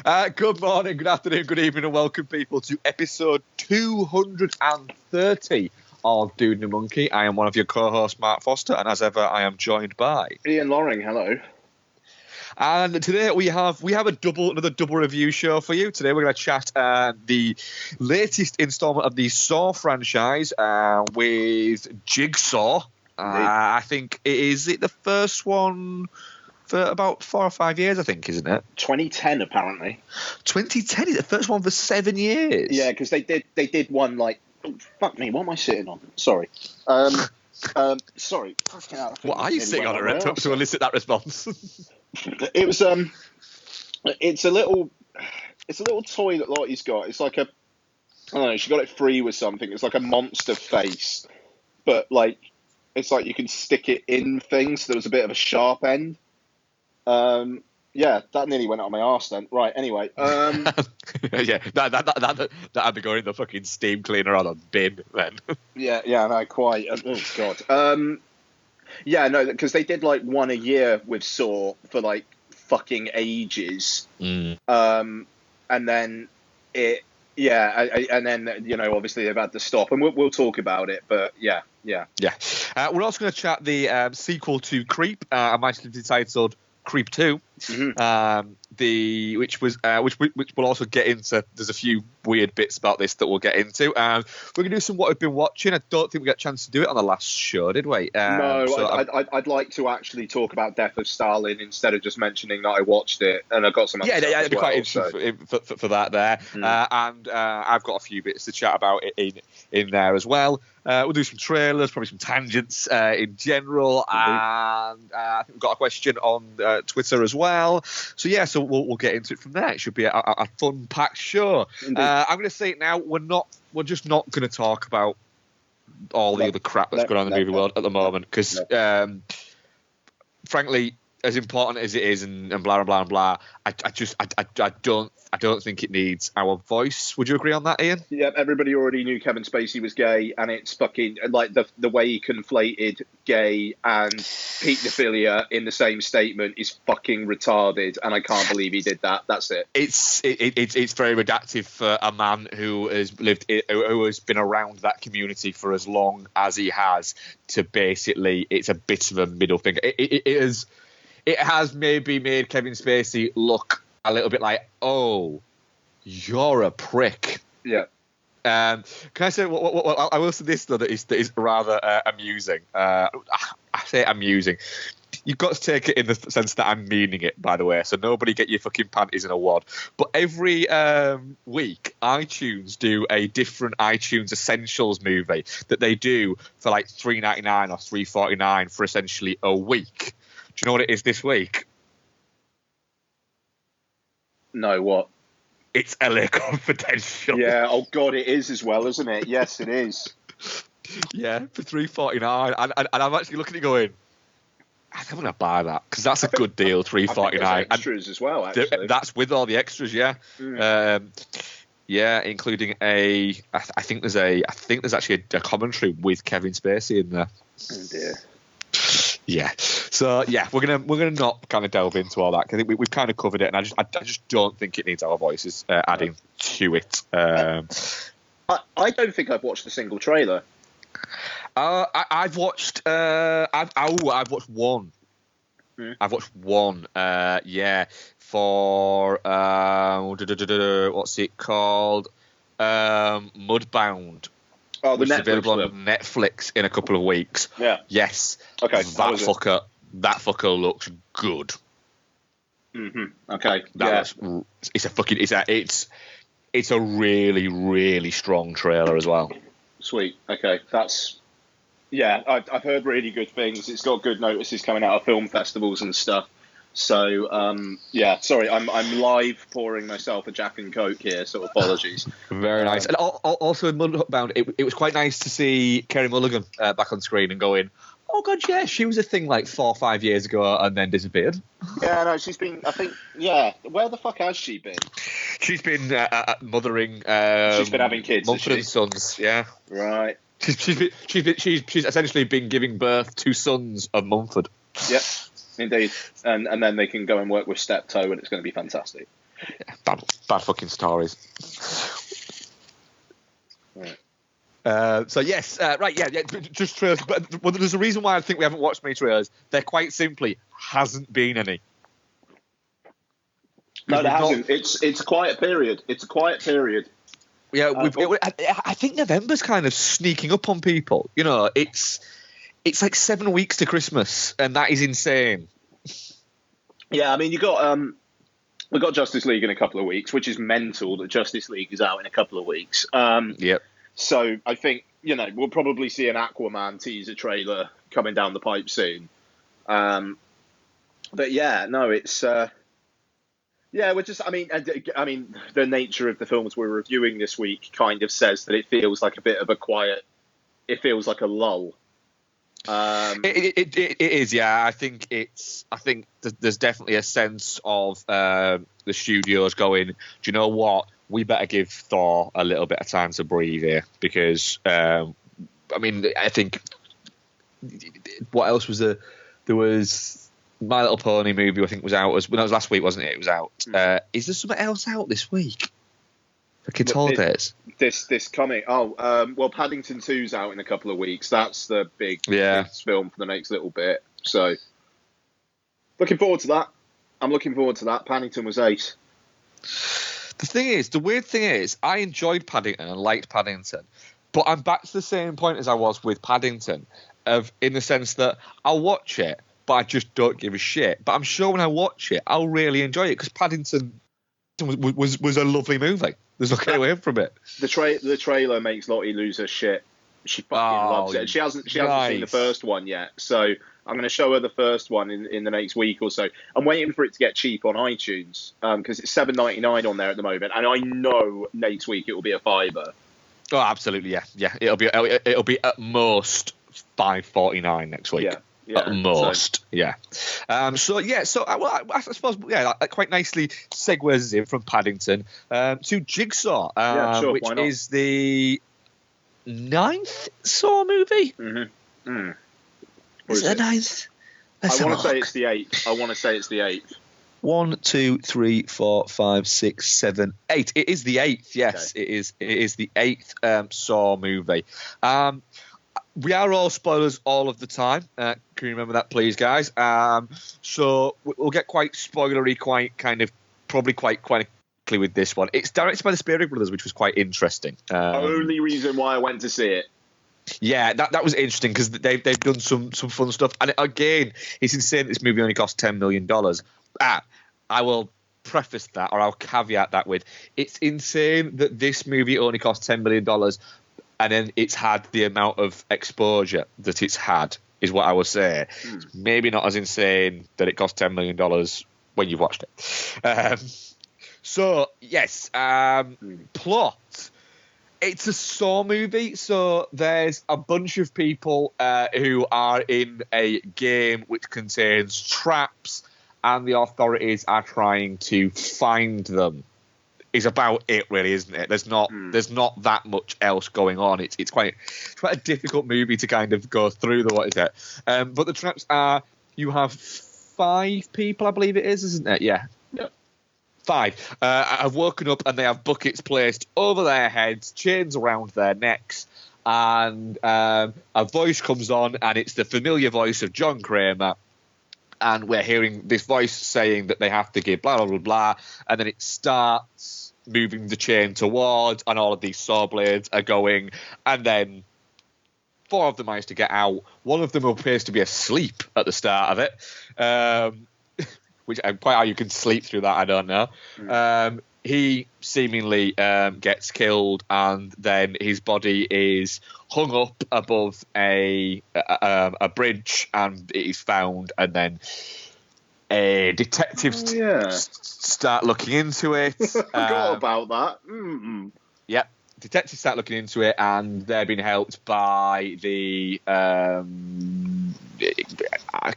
Good morning, good afternoon, good evening, and welcome, people, to episode 230 of Dude and a Monkey. I am one of your co-hosts, Mark Foster, and as ever, I am joined by Ian Loring. Hello. And today we have another double review show for you. Today we're going to chat the latest installment of the Saw franchise with Jigsaw. I think is it the first one for about 4 or 5 years, I think, isn't it? 2010, apparently. 2010 is the first one for 7 years. Yeah, because they did one like, oh, fuck me, what am I sitting on? Sorry. Sorry. What are you sitting on to elicit that response? It was it's a little toy that Lottie's got. It's like I don't know, she got it free with something. It's like a monster face, but like it's like you can stick it in things. So there was a bit of a sharp end. Yeah, that nearly went out of my arse then. Right, anyway. Yeah, that'd be going in the fucking steam cleaner on a bin then. yeah, no, quite. Oh, God. Yeah, no, because they did like one a year with Saw for like fucking ages. Mm. And then and then, you know, obviously they've had to stop. And we'll talk about it, but yeah. We're also going to chat the sequel to Creep, entitled Creep 2, which we'll also get into. There's a few weird bits about this that we'll get into. We're going to do some what we've been watching. I don't think we got a chance to do it on the last show, did we? I'd like to actually talk about Death of Stalin instead of just mentioning that I watched it, and I've got some. It'd be quite interesting for that there. And I've got a few bits to chat about in there as well. We'll do some trailers, probably some tangents in general, and I think we've got a question on Twitter as well. So we'll get into it from there. It should be a fun-packed show. I'm going to say it now. We're just not going to talk about all the other crap that's going on in the movie world at the moment, because frankly, as important as it is, and blah blah blah, I don't think it needs our voice. Would you agree on that, Ian? Yeah, everybody already knew Kevin Spacey was gay, and it's fucking like the way he conflated gay and pedophilia in the same statement is fucking retarded, and I can't believe he did that. That's it. It's very reductive for a man who has who has been around that community for as long as he has to basically. It's a bit of a middle finger. It has maybe made Kevin Spacey look a little bit like, oh, you're a prick. Yeah. Can I say, I will say this, though, that is rather amusing. I say amusing. You've got to take it in the sense that I'm meaning it, by the way, so nobody get your fucking panties in a wad. But every week, iTunes do a different iTunes Essentials movie that they do for like $3.99 or $3.49 for essentially a week. Do you know what it is this week? No, what? It's LA Confidential. Yeah, oh God, it is as well, isn't it? Yes, it is. Yeah, for $3.49. And I'm actually looking at it going, I'm going to buy that, because that's a good deal, $3.49. Extras as well, actually. That's with all the extras, yeah. Including I think there's actually a commentary with Kevin Spacey in there. Oh dear. Yeah, so we're gonna not kind of delve into all that, because I think we've kind of covered it, and I just don't think it needs our voices adding to it. I don't think I've watched a single trailer. I've watched one. I've watched one. For what's it called? Mudbound. Oh, which is available on Netflix in a couple of weeks. Yeah. Yes. Okay. That fucker looks good. Mm-hmm. Okay. It's a really, really strong trailer as well. Sweet. Okay. I've heard really good things. It's got good notices coming out of film festivals and stuff. So, sorry, I'm live pouring myself a Jack and Coke here, so apologies. Very nice. And also in Mudbound, it was quite nice to see Kerry Mulligan back on screen and going, oh, God, yeah, she was a thing like 4 or 5 years ago and then disappeared. Yeah, no, she's been, I think, where the fuck has she been? She's been mothering... she's been having kids, Mumford & Sons, yeah. Right. She's essentially been giving birth to sons of Mumford. Yep. Indeed, and then they can go and work with Steptoe, and it's going to be fantastic. Bad fucking stories. Right. So yes, right, yeah, just trailers. But there's a reason why I think we haven't watched many trailers. There quite simply hasn't been any. No, there hasn't. It's a quiet period. It's a quiet period. Yeah, I think November's kind of sneaking up on people. You know, it's like 7 weeks to Christmas, and that is insane. Yeah, I mean, we've got Justice League in a couple of weeks, which is mental that Justice League is out in a couple of weeks. Yep. So I think, we'll probably see an Aquaman teaser trailer coming down the pipe soon. But yeah, no, it's we're just. I mean, the nature of the films we're reviewing this week kind of says that it feels like a bit of a quiet. It feels like a lull. It is, yeah. I think there's definitely a sense of the studios going, do you know what? We better give Thor a little bit of time to breathe here, because I think what else was there? There was My Little Pony movie. I think was out. That was last week, wasn't it? It was out. Is there something else out this week for kids' holidays? This coming. Well, Paddington 2's out in a couple of weeks. That's the big film for the next little bit. So, looking forward to that. I'm looking forward to that. Paddington was ace. The weird thing is, I enjoyed Paddington and liked Paddington, but I'm back to the same point as I was with Paddington, in the sense that I'll watch it, but I just don't give a shit. But I'm sure when I watch it, I'll really enjoy it, because Paddington was a lovely movie. There's no getting away from it. The trailer makes Lottie lose her shit. She fucking loves it. She hasn't seen the first one yet, so I'm going to show her the first one in the next week or so. I'm waiting for it to get cheap on iTunes, because it's $7.99 on there at the moment, and I know next week it will be a $5. Oh, absolutely, yeah. It'll be at most $5.49 next week. Yeah. At most, yeah. I suppose, that quite nicely segues in from Paddington to Jigsaw, which is the 9th Saw movie. Mm-hmm. Is it the 9th? I want to say it's the 8th. 1, 2, 3, 4, 5, 6, 7, 8. It is the 8th. Yes, okay. It is the 8th Saw movie. We are all spoilers all of the time. Can you remember that, please, guys? So we'll get quite spoilery, probably quite quickly with this one. It's directed by the Spearing Brothers, which was quite interesting. Only reason why I went to see it. Yeah, that was interesting, because they've done some fun stuff. And again, it's insane this movie only cost $10 million. I will preface that, or I'll caveat that with, it's insane that this movie only cost $10 million, and then it's had the amount of exposure that it's had, is what I would say. It's maybe not as insane that it cost $10 million when you've watched it. So, yes, plot. It's a Saw movie, so there's a bunch of people who are in a game which contains traps, and the authorities are trying to find them. Is about it, really, isn't it? There's not that much else going on. It's quite a difficult movie to kind of go through. What is it? But the traps are, you have 5 people, I believe it is, isn't it? Yeah. Yep. 5 have woken up, and they have buckets placed over their heads, chains around their necks, and a voice comes on, and it's the familiar voice of John Kramer. And we're hearing this voice saying that they have to give blah, blah, blah, blah. And then it starts moving the chain towards, and all of these saw blades are going. And then 4 of them manage to get out. One of them appears to be asleep at the start of it. Which, quite how you can sleep through that, I don't know. He seemingly gets killed, and then his body is hung up above a bridge, and it is found, and then detectives start looking into it. Forgot about that. Mm-mm. Yep. Detectives start looking into it, and they're being helped by the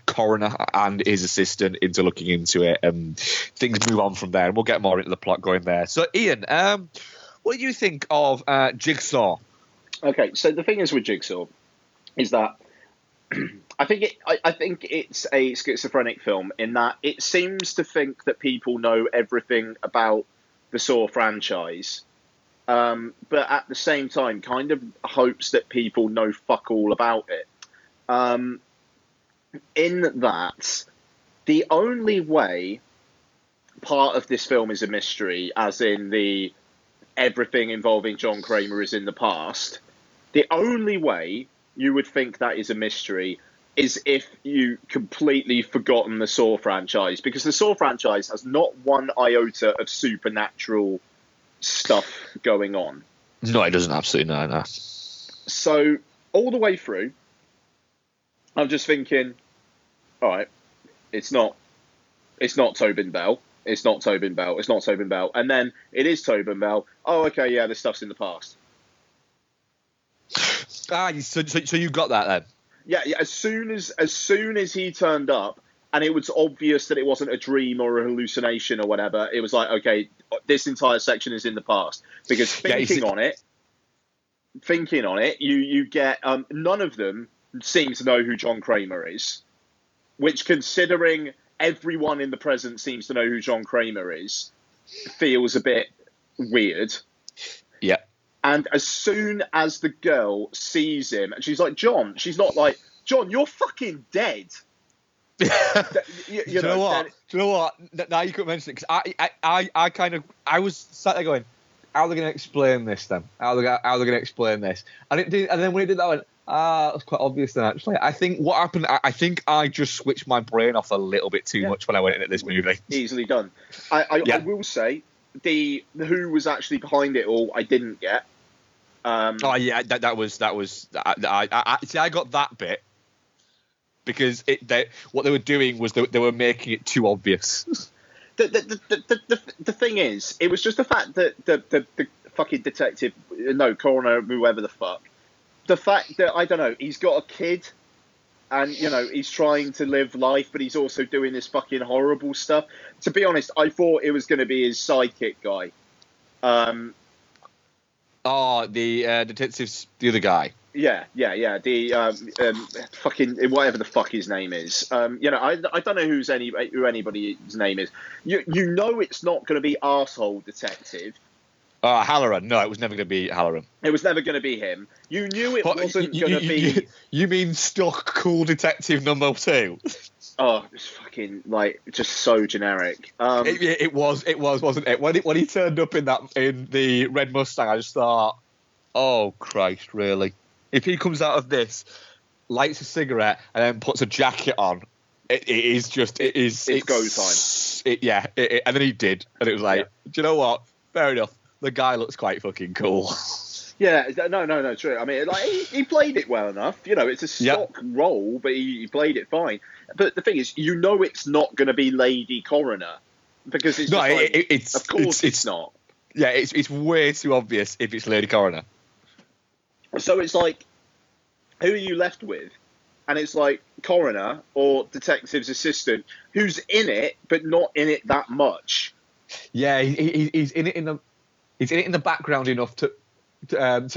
coroner and his assistant into looking into it, and things move on from there, and we'll get more into the plot going there. So, Ian, what do you think of Jigsaw? Okay, so the thing is with Jigsaw is that I think it's a schizophrenic film in that it seems to think that people know everything about the Saw franchise, but at the same time, kind of hopes that people know fuck all about it. In that, the only way part of this film is a mystery, as in the everything involving John Kramer is in the past, the only way you would think that is a mystery is if you completely forgotten the Saw franchise, because the Saw franchise has not one iota of supernatural stuff going on. No, it doesn't. Absolutely no. So all the way through, I'm just thinking, all right, it's not Tobin Bell. It's not Tobin Bell. It's not Tobin Bell. And then it is Tobin Bell. Oh, okay, yeah, this stuff's in the past. So you got that then? Yeah. As soon as he turned up, and it was obvious that it wasn't a dream or a hallucination or whatever, it was like, okay, this entire section is in the past. Because thinking on it, you get none of them seem to know who John Kramer is, which, considering everyone in the present seems to know who John Kramer is, feels a bit weird. Yeah. And as soon as the girl sees him, and she's like, John, she's not like, John, you're fucking dead. Do you know what? Now you could mention it, because I was sat there going, how are they going to explain this then? How are they going to explain this? And then when he did that, I went, that's quite obvious then, actually. I think what happened, I think I just switched my brain off a little bit too much when I went into this movie. Easily done. I will say, the who was actually behind it all, I didn't get. That was I got that bit because what they were doing was they were making it too obvious. The thing is, it was just the fact that the fucking detective, coroner, whoever the fuck, the fact that, I don't know, he's got a kid and, he's trying to live life, but he's also doing this fucking horrible stuff. To be honest, I thought it was going to be his sidekick guy. The detective's the other guy. Yeah. The fucking whatever the fuck his name is. I don't know who anybody's name is. You know it's not going to be arsehole detective. Halloran. No, it was never going to be Halloran. It was never going to be him. You knew it wasn't going to be. You mean stuck cool detective number 2? Oh, it's fucking just so generic. It was, wasn't it? When he turned up in the red Mustang, I just thought, oh Christ, really? If he comes out of this, lights a cigarette, and then puts a jacket on, it's go time. And then he did, and it was like, do you know what? Fair enough. The guy looks quite fucking cool. Yeah, no, true. I mean, he played it well enough. It's a stock role, but he played it fine. But the thing is, it's not going to be Lady Coroner, because it's it's not. Yeah, it's way too obvious if it's Lady Coroner. So it's like, who are you left with? And it's like coroner or detective's assistant, who's in it but not in it that much. Yeah, he's in it in the background enough to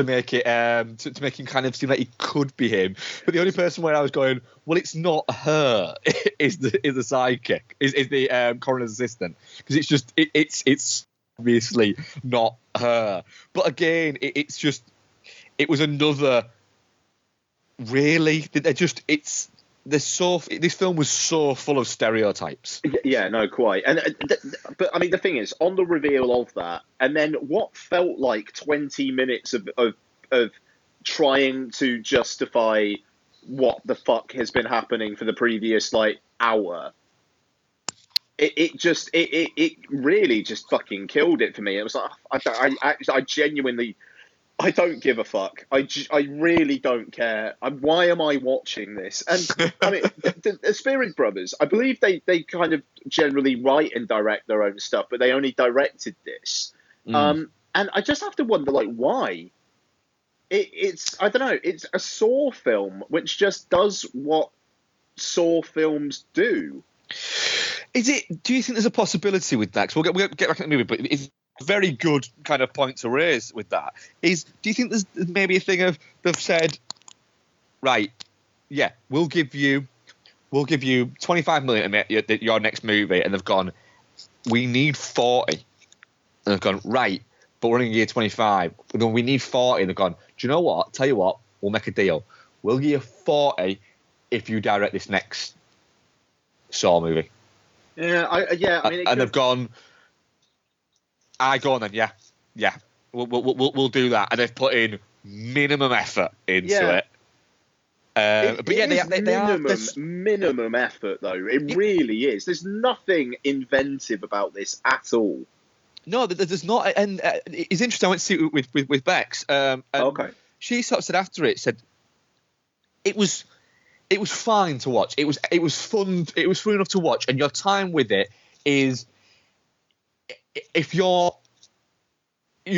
make it to make him kind of seem like he could be him. But the only person where I was going, well, it's not her, is the sidekick, is the coroner's assistant, because it's just it's obviously not her. But again, it was another. Really, this film was so full of stereotypes. Yeah, no, quite. And but I mean, the thing is, on the reveal of that, and then what felt like 20 minutes of trying to justify what the fuck has been happening for the previous hour. It really just fucking killed it for me. It was like, I genuinely. I don't give a fuck. I really don't care. Why am I watching this? And I mean, the Spirit Brothers, I believe they kind of generally write and direct their own stuff, but they only directed this. And I just have to wonder, why? It's I don't know. It's a Saw film, which just does what Saw films do. Is it? Do you think there's a possibility with that? Because we'll get back in the movie, but it's very good kind of point to raise with that is, do you think there's maybe a thing of they've said, right, yeah, we'll give you 25 million to make your next movie, and they've gone, we need 40, and they've gone, right, but we're in year 25, then we need 40, and they've gone, do you know what? Tell you what, we'll make a deal. We'll give you 40 if you direct this next Saw movie. Yeah, I mean, and they've gone, go on then, yeah, we'll do that, and they've put in minimum effort into it. But yeah, they are minimum effort though. It really is. There's nothing inventive about this at all. No, there's not. And it's interesting. I went to see it with Bex. Okay. She sort of said after it, said it was fine to watch. It was fun. It was fun enough to watch, and your time with it is, if you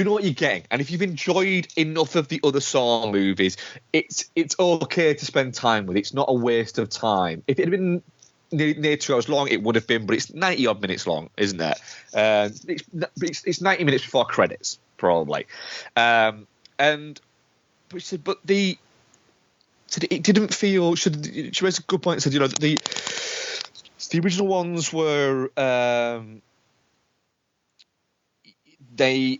know what you're getting, and if you've enjoyed enough of the other Saw movies, it's okay to spend time with. It's not a waste of time. If it had been near 2 hours long, it would have been, but it's 90 odd minutes long, isn't it? It's 90 minutes before credits, probably. But it didn't feel. She raised a good point. Said, the original ones were the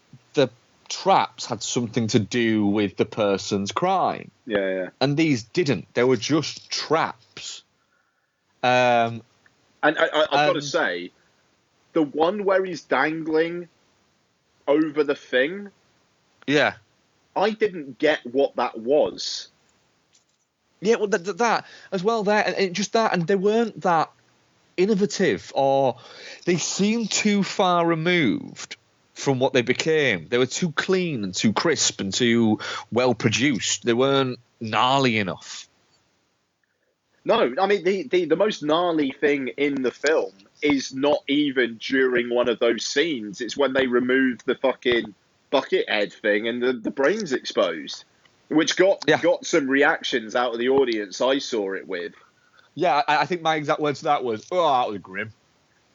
traps had something to do with the person's crime. Yeah. And these didn't. They were just traps. And I've got to say, the one where he's dangling over the thing. Yeah. I didn't get what that was. Yeah, well, that as well there, and just that, and they weren't that innovative, or they seemed too far removed from what they became. They were too clean and too crisp and too well produced. They weren't gnarly enough. No, I mean the most gnarly thing in the film is not even during one of those scenes. It's when they remove the fucking bucket head thing and the brain's exposed, which got some reactions out of the audience I saw it with. Yeah, I think my exact words to that was, "Oh, that was grim."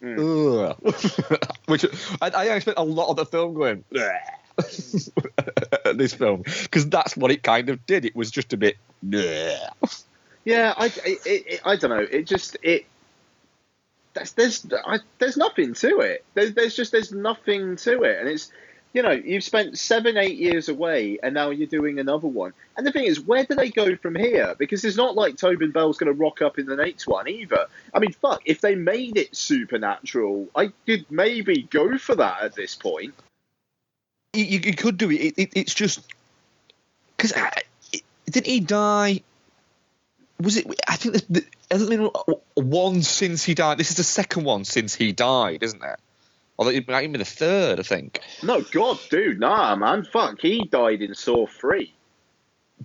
Which I spent a lot of the film going this film, because that's what it kind of did. It was just a bit. Yeah, I don't know. There's nothing to it. There's nothing to it, and it's, you've spent 7-8 years away, and now you're doing another one. And the thing is, where do they go from here? Because it's not like Tobin Bell's going to rock up in the next one either. I mean, fuck, if they made it supernatural, I could maybe go for that at this point. You could do it. It's just because didn't he die? Was it? I think hasn't been one since he died. This is the second one since he died, isn't it? Although it might even be the third, I think. No, God, dude, nah, man, fuck, he died in Saw 3.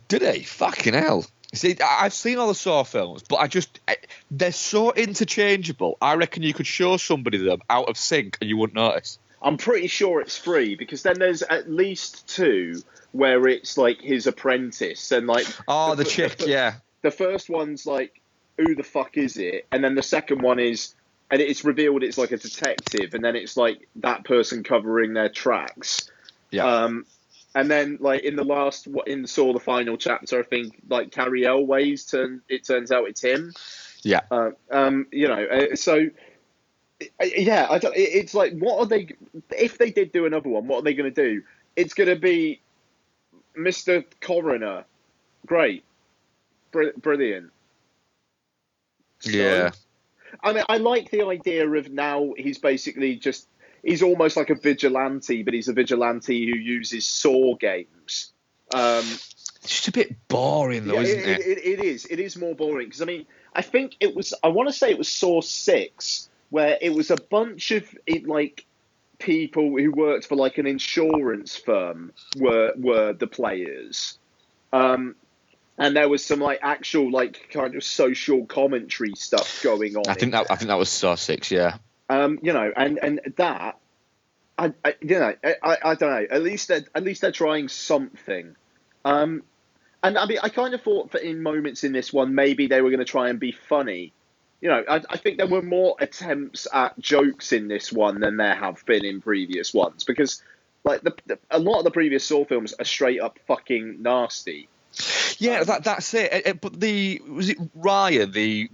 Did he? Fucking hell. See, I've seen all the Saw films, but they're so interchangeable. I reckon you could show somebody them out of sync and you wouldn't notice. I'm pretty sure it's 3, because then there's at least 2 where it's like his apprentice and like. Oh, the chick, yeah. The first one's like, who the fuck is it? And then the second one is, and it's revealed it's like a detective, and then it's like that person covering their tracks. Yeah. And then like in the final chapter, I think like Carrie Elway's it turns out it's him. Yeah. So. Yeah, it's like, what are they? If they did do another one, what are they going to do? It's going to be Mr. Coroner. Great. Brilliant. Yeah. So, I mean, I like the idea of now he's basically he's almost like a vigilante, but he's a vigilante who uses Saw games. It's just a bit boring, though, isn't it? It is. It is more boring, because, I mean, I want to say it was Saw 6, where it was a bunch of people who worked for like an insurance firm were the players. And there was some like actual like kind of social commentary stuff going on. I think that was Saw 6, yeah. And that I don't know. At least they're trying something. And I mean, I kind of thought that in moments in this one, maybe they were going to try and be funny. I think there were more attempts at jokes in this one than there have been in previous ones, because like a lot of the previous Saw films are straight up fucking nasty. Yeah, that's it. But was it Ryan, the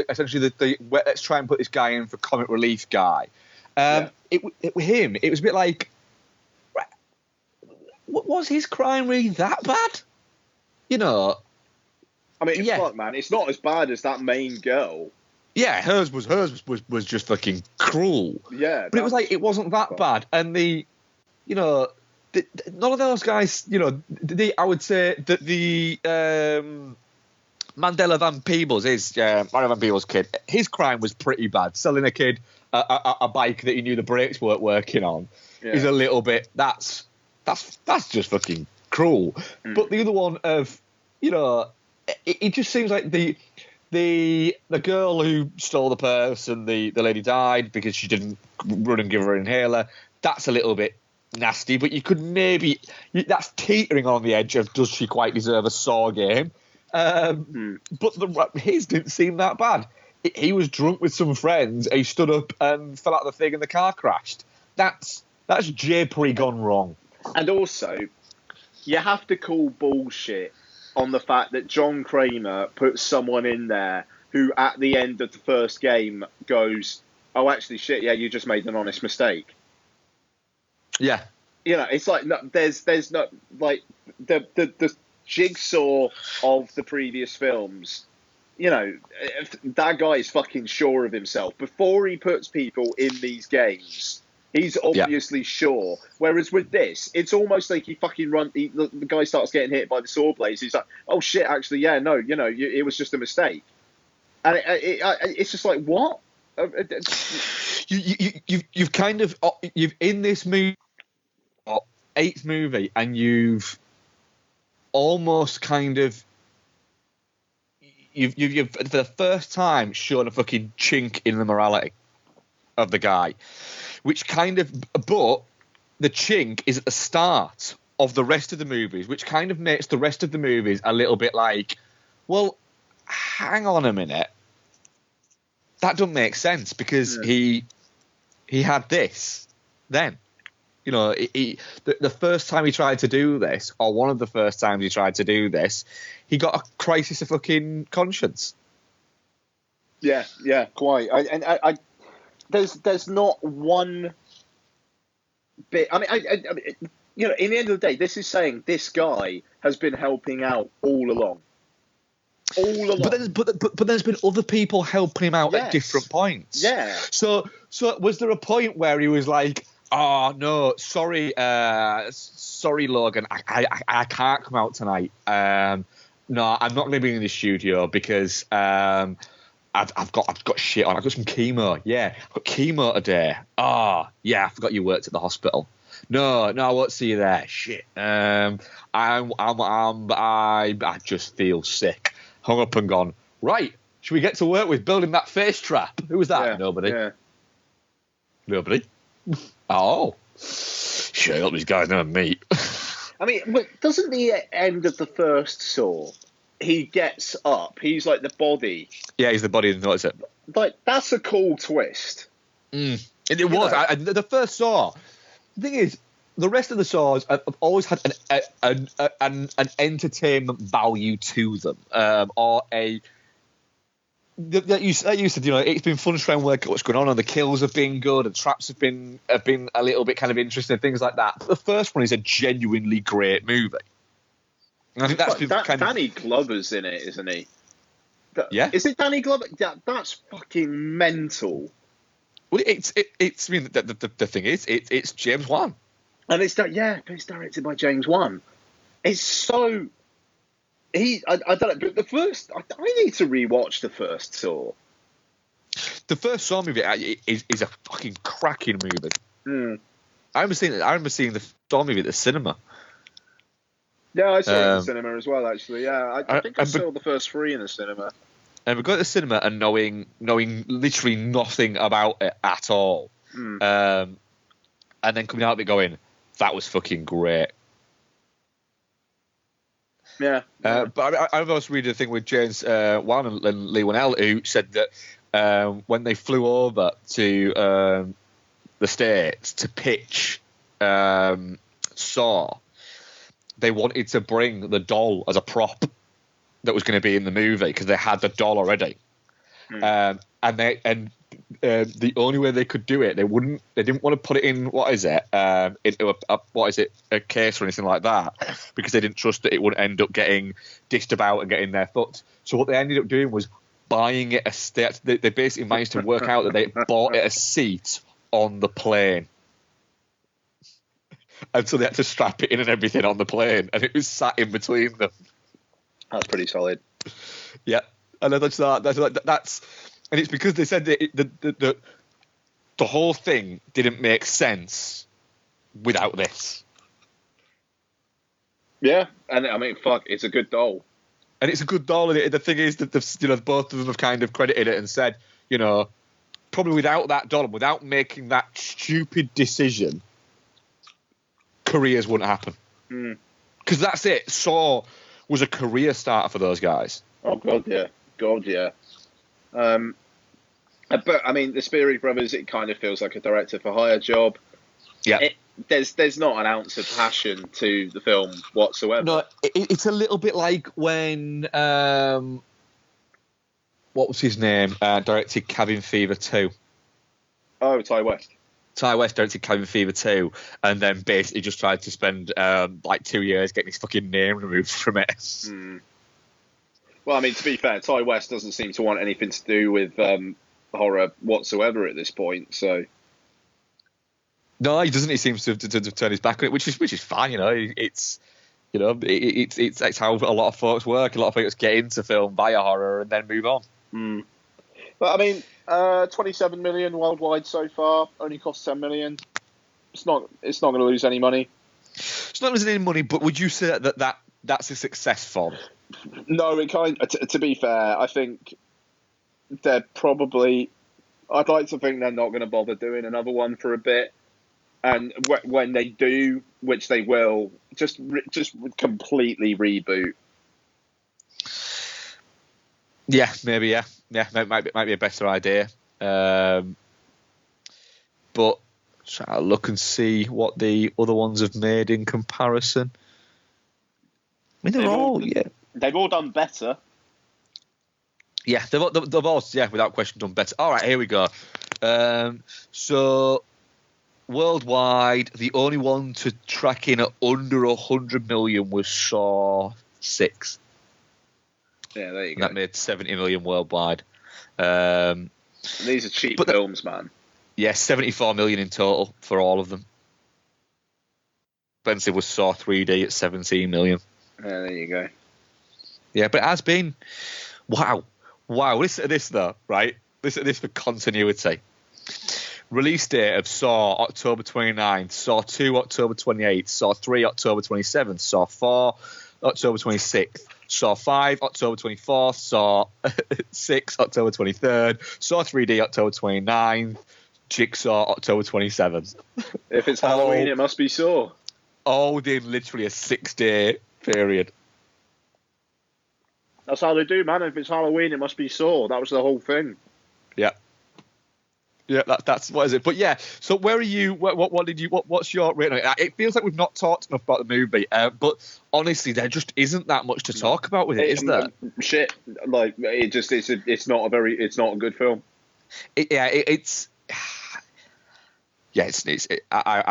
essentially the let's try and put this guy in for comic relief guy. It him. It was a bit like, was his crime really that bad? You know. I mean, fuck, man, it's not as bad as that main girl. Yeah, hers was just fucking cruel. Yeah, but it was like it wasn't that bad, and none of those guys, I would say that the Mandela Van Peebles Mario Van Peebles' kid, his crime was pretty bad. Selling a kid a bike that he knew the brakes weren't working on is a little bit. That's just fucking cruel. But the other one of, it just seems like the girl who stole the purse and the lady died because she didn't run and give her an inhaler. That's a little bit nasty, but you could that's teetering on the edge of does she quite deserve a Saw game? But his didn't seem that bad. He was drunk with some friends. He stood up and fell out of the thing and the car crashed. That's J-Pre gone wrong. And also, you have to call bullshit on the fact that John Kramer put someone in there who at the end of the first game goes, oh, actually, shit, yeah, you just made an honest mistake. Yeah. It's like, no, there's no, like, the Jigsaw of the previous films, that guy is fucking sure of himself. Before he puts people in these games, he's obviously sure. Whereas with this, it's almost like he fucking the guy starts getting hit by the saw blades. He's like, oh shit, actually, yeah, no, it was just a mistake. And it's just like, what? You've kind of, you've in this movie, 8th movie, and you've almost kind of, you've for the first time shown a fucking chink in the morality of the guy, which kind of, but the chink is at the start of the rest of the movies, which kind of makes the rest of the movies a little bit like, well, hang on a minute, that doesn't make sense because he had this then. The first time he tried to do this, or one of the first times he tried to do this, he got a crisis of fucking conscience. Yeah, quite. There's not one bit. I mean, in the end of the day, this is saying this guy has been helping out all along. But there's been other people helping him out at different points. Yeah. So was there a point where he was like, oh no, sorry, Logan, I can't come out tonight. No, I'm not going to be in the studio because I've got shit on. I've got some chemo. Yeah, I've got chemo today. Oh, yeah, I forgot you worked at the hospital. No, I won't see you there. Shit. I just feel sick. Hung up and gone. Right. Should we get to work with building that face trap? Who was that? Yeah, Nobody. Yeah. Nobody. Oh. Shut up, these guys never meet. I mean, doesn't the end of the first Saw, he gets up, he's like the body. Yeah, he's the body, and notice it. Like, that's a cool twist. It was. The first Saw, the thing is, the rest of the Saws have always had an entertainment value to them, or a. That you said, it's been fun to try and work out what's going on, and the kills have been good, and traps have been a little bit kind of interesting, and things like that. But the first one is a genuinely great movie. And I think that's been Danny Glover's in it, isn't he? Yeah. Is it Danny Glover? Yeah, that's fucking mental. Well, it's. I mean, the thing is, it's James Wan. And it's directed by James Wan. It's so. I don't know, but the first. I need to rewatch the first Saw. The first Saw movie is a fucking cracking movie. I remember seeing the Saw movie at the cinema. Yeah, I saw it in the cinema as well. Actually, yeah, I think I saw the first 3 in the cinema. And we got to the cinema and knowing literally nothing about it at all, and then coming out of it going, that was fucking great. Yeah. But I was reading a thing with James Wan and Lee Winnell, who said that when they flew over to the States to pitch Saw, they wanted to bring the doll as a prop that was going to be in the movie because they had the doll already. And the only way they could do it, they didn't want to put it in into a case or anything like that, because they didn't trust that it would end up getting dished about and getting their foot. So what they ended up doing was buying it they basically managed to work out that they bought it a seat on the plane. And so they had to strap it in and everything on the plane, and it was sat in between them. That's pretty solid. Yeah. And that's and it's because they said that the whole thing didn't make sense without this. Yeah, and I mean, fuck, it's a good doll. And it's a good doll. And the thing is that both of them have kind of credited it and said, probably without that doll, without making that stupid decision, careers wouldn't happen. Because that's it. Saw was a career starter for those guys. Oh God, yeah. But I mean, the Speary Brothers, it kind of feels like a director for hire job. Yeah. There's not an ounce of passion to the film whatsoever. No, it's a little bit like when what was his name? Directed Cabin Fever 2. Oh, Ty West. Ty West directed Cabin Fever 2, and then basically just tried to spend 2 years getting his fucking name removed from it. Well, I mean, to be fair, Ty West doesn't seem to want anything to do with horror whatsoever at this point. So, no, he doesn't. He seems to have turned his back on it, which is fine. It's how a lot of folks work. A lot of folks get into film, buy a horror, and then move on. But I mean, 27 million worldwide so far. Only cost 10 million. It's not going to lose any money. It's not losing any money, but would you say that's a success for them? No, it kind. To be fair, I think they're probably. I'd like to think they're not going to bother doing another one for a bit, and when they do, which they will, just completely reboot. Yeah, maybe. Yeah, might be a better idea. But try to look and see what the other ones have made in comparison. I mean, they've all done better. Yeah, they've all, without question, done better. All right, here we go. So, worldwide, the only one to track in at under 100 million was Saw 6. Yeah, there you go. That made 70 million worldwide. These are cheap films, man. Yeah, 74 million in total for all of them. Expensive was Saw 3D at 17 million. Yeah, there you go. Yeah, but it has been... Wow. Listen to this, though, right? Listen to this for continuity. Release date of Saw, October 29th. Saw 2, October 28th. Saw 3, October 27th. Saw 4, October 26th. Saw 5, October 24th. Saw 6, October 23rd. Saw 3D, October 29th. Jigsaw, October 27th. If it's Halloween, it must be Saw. All within literally a 6-day period. That's how they do, man. If it's Halloween, it must be Saw. That was the whole thing. Yeah. Yeah, that's what is it? But yeah, so where are you? What's your rating? It feels like we've not talked enough about the movie, but honestly, there just isn't that much to talk about with it, is there? Shit, like it's not a good film. I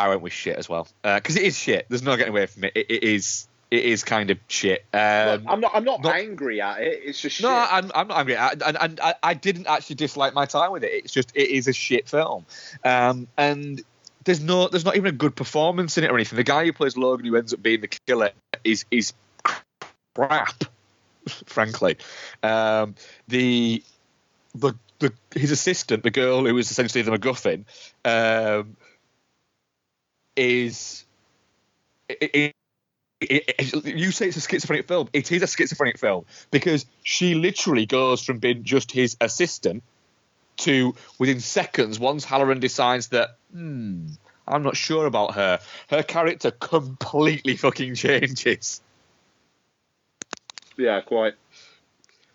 went with shit as well because it is shit. There's no getting away from it. It is kind of shit. I'm not angry at it. It's just shit. No, I'm not angry at it. And I didn't actually dislike my time with it. It's just it is a shit film. And there's not even a good performance in it or anything. The guy who plays Logan, who ends up being the killer, is crap, frankly. His assistant, the girl who was essentially the MacGuffin, you say it's a schizophrenic film. It is a schizophrenic film because she literally goes from being just his assistant to, within seconds, once Halloran decides that, I'm not sure about her character completely fucking changes. Yeah, quite.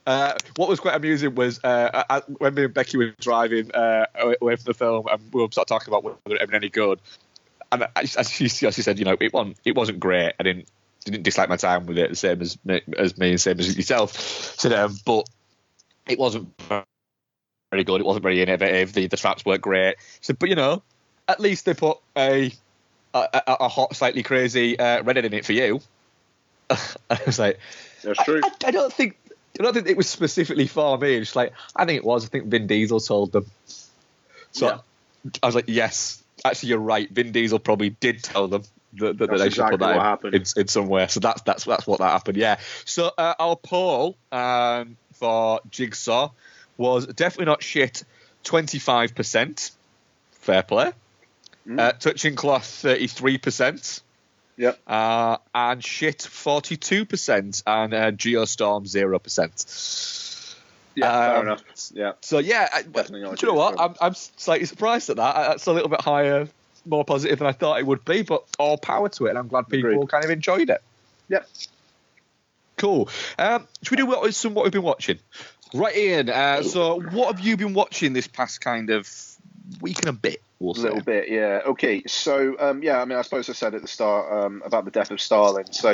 What was quite amusing was when me and Becky were driving away from the film, and we were sort of talking about whether it had been any good. And as she said, it wasn't great. didn't dislike my time with it, the same as me, and same as yourself. So, but it wasn't very good. It wasn't very innovative. The traps weren't great. So, but at least they put a hot, slightly crazy redhead in it for you. I was like, that's true. I don't think it was specifically for me. It's like, I think it was. I think Vin Diesel told them. So Yeah. I was like, yes, actually, you're right. Vin Diesel probably did tell them that they should exactly put that what happened. in somewhere. So that's what that happened. Yeah. So our poll for Jigsaw was definitely not shit. 25%. Fair play. Touching cloth 33%. Yep. And shit 42%, and Geostorm 0%. Yeah, fair enough. Yeah. So yeah, Definitely not. Do you know what? I'm slightly surprised at that. That's a little bit higher, more positive than I thought it would be, but all power to it, and I'm glad people Agreed. kind of enjoyed it. Yep. Cool. Should we do what we've been watching? Right, Ian. So what have you been watching this past kind of week and a bit? We'll say. A little bit, yeah. Okay, so I suppose I said at the start about the death of Stalin. So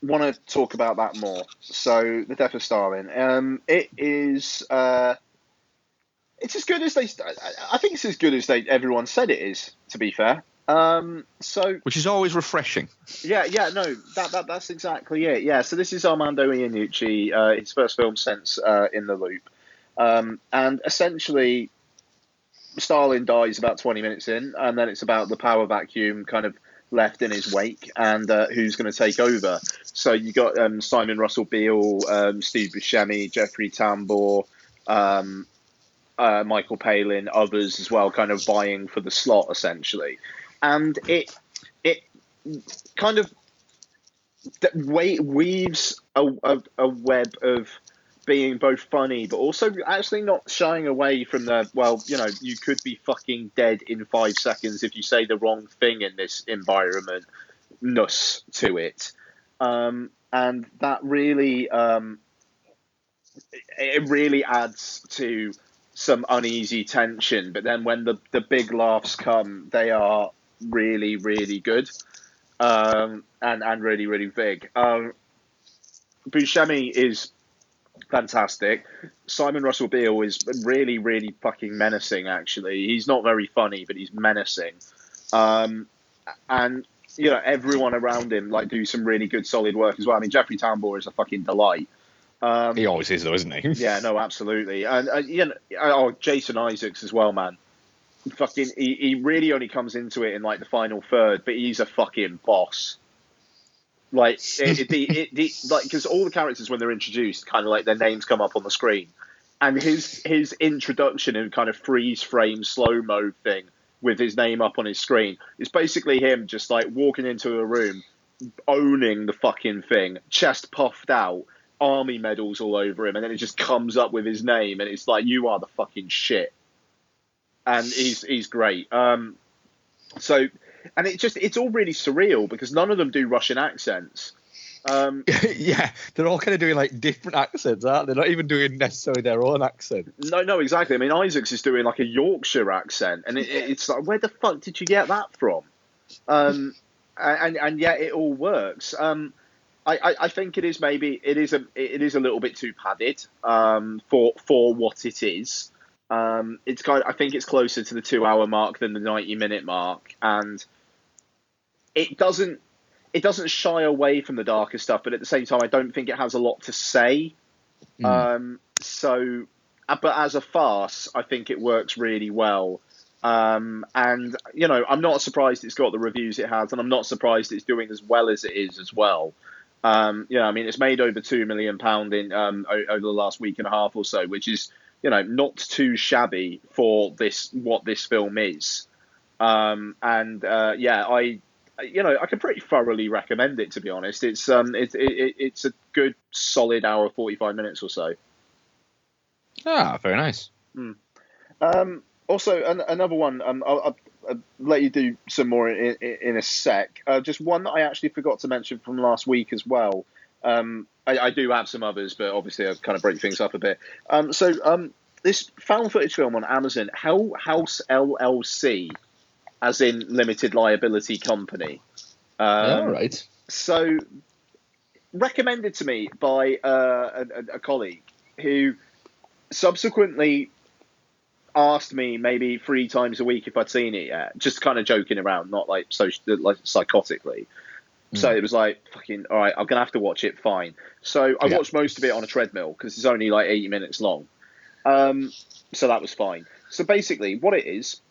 want to talk about that more. So the death of Stalin. It is. It's as good as they. I think it's as good as everyone said it is. To be fair. Which is always refreshing. Yeah, no, that's exactly it. Yeah, so this is Armando Iannucci, his first film since In the Loop, and essentially, Stalin dies about 20 minutes in, and then it's about the power vacuum kind of left in his wake, and who's going to take over. So you got Simon Russell Beale, Steve Buscemi, Jeffrey Tambor, Michael Palin, others as well, kind of vying for the slot essentially. And it kind of weaves a web of being both funny, but also actually not shying away from you could be fucking dead in 5 seconds if you say the wrong thing in this environment-ness to it. And that really, it really adds to some uneasy tension. But then when the big laughs come, they are really, really good, and really, really big. Buscemi is fantastic. Simon Russell Beale is really, really fucking menacing, actually. He's not very funny, but he's menacing. And, everyone around him, do some really good, solid work as well. I mean, Jeffrey Tambor is a fucking delight. He always is, though, isn't he? Yeah, no, absolutely. And, Jason Isaacs as well, man. Fucking, he really only comes into it in, the final third, but he's a fucking boss. Because all the characters when they're introduced, kind of their names come up on the screen, and his introduction and kind of freeze frame slow mo thing with his name up on his screen is basically him just walking into a room, owning the fucking thing, chest puffed out, army medals all over him, and then it just comes up with his name, and it's you are the fucking shit, and he's great. And it's all really surreal because none of them do Russian accents. Yeah, they're all kind of doing different accents, aren't they? Not even doing necessarily their own accent. No, exactly. I mean, Isaacs is doing a Yorkshire accent, and it's where the fuck did you get that from? And yet it all works. I think it is a little bit too padded for what it is. I think it's closer to the 2-hour mark than the 90-minute mark, and it doesn't shy away from the darker stuff, but at the same time, I don't think it has a lot to say. But as a farce, I think it works really well. And I'm not surprised it's got the reviews it has, and I'm not surprised it's doing as well as it is as well. It's made over £2 million in over the last week and a half or so, which is not too shabby for what this film is. I can pretty thoroughly recommend it, to be honest. It's a good solid hour 45 minutes or so. Ah, very nice. Also, another one. I'll let you do some more in a sec. Just one that I actually forgot to mention from last week as well. I do have some others, but obviously I've kind of break things up a bit. This found footage film on Amazon, Hell House LLC, as in limited liability company. All right. So, recommended to me by a colleague who subsequently asked me maybe 3 times a week if I'd seen it yet, just kind of joking around, not like psychotically. So it was like, fucking, all right, I'm going to have to watch it, fine. So I watched most of it on a treadmill because it's only like 80 minutes long. So that was fine. So basically, what it is,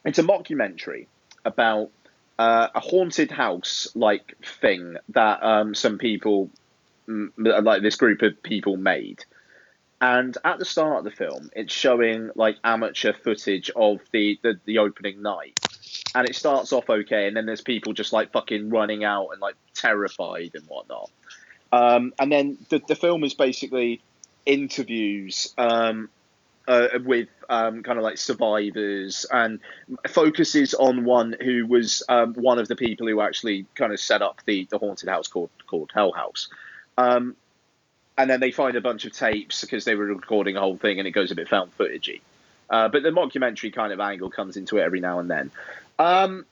it's a mockumentary about a haunted house like thing that some people, like this group of people, made. And at the start of the film, it's showing like amateur footage of the opening night. And it starts off okay, and then there's people just like fucking running out and like terrified and whatnot. And then the film is basically interviews with kind of like survivors, and focuses on one who was one of the people who actually kind of set up the haunted house called Hell House. And then they find a bunch of tapes because they were recording a whole thing, and it goes a bit found footagey. But the mockumentary kind of angle comes into it every now and then. And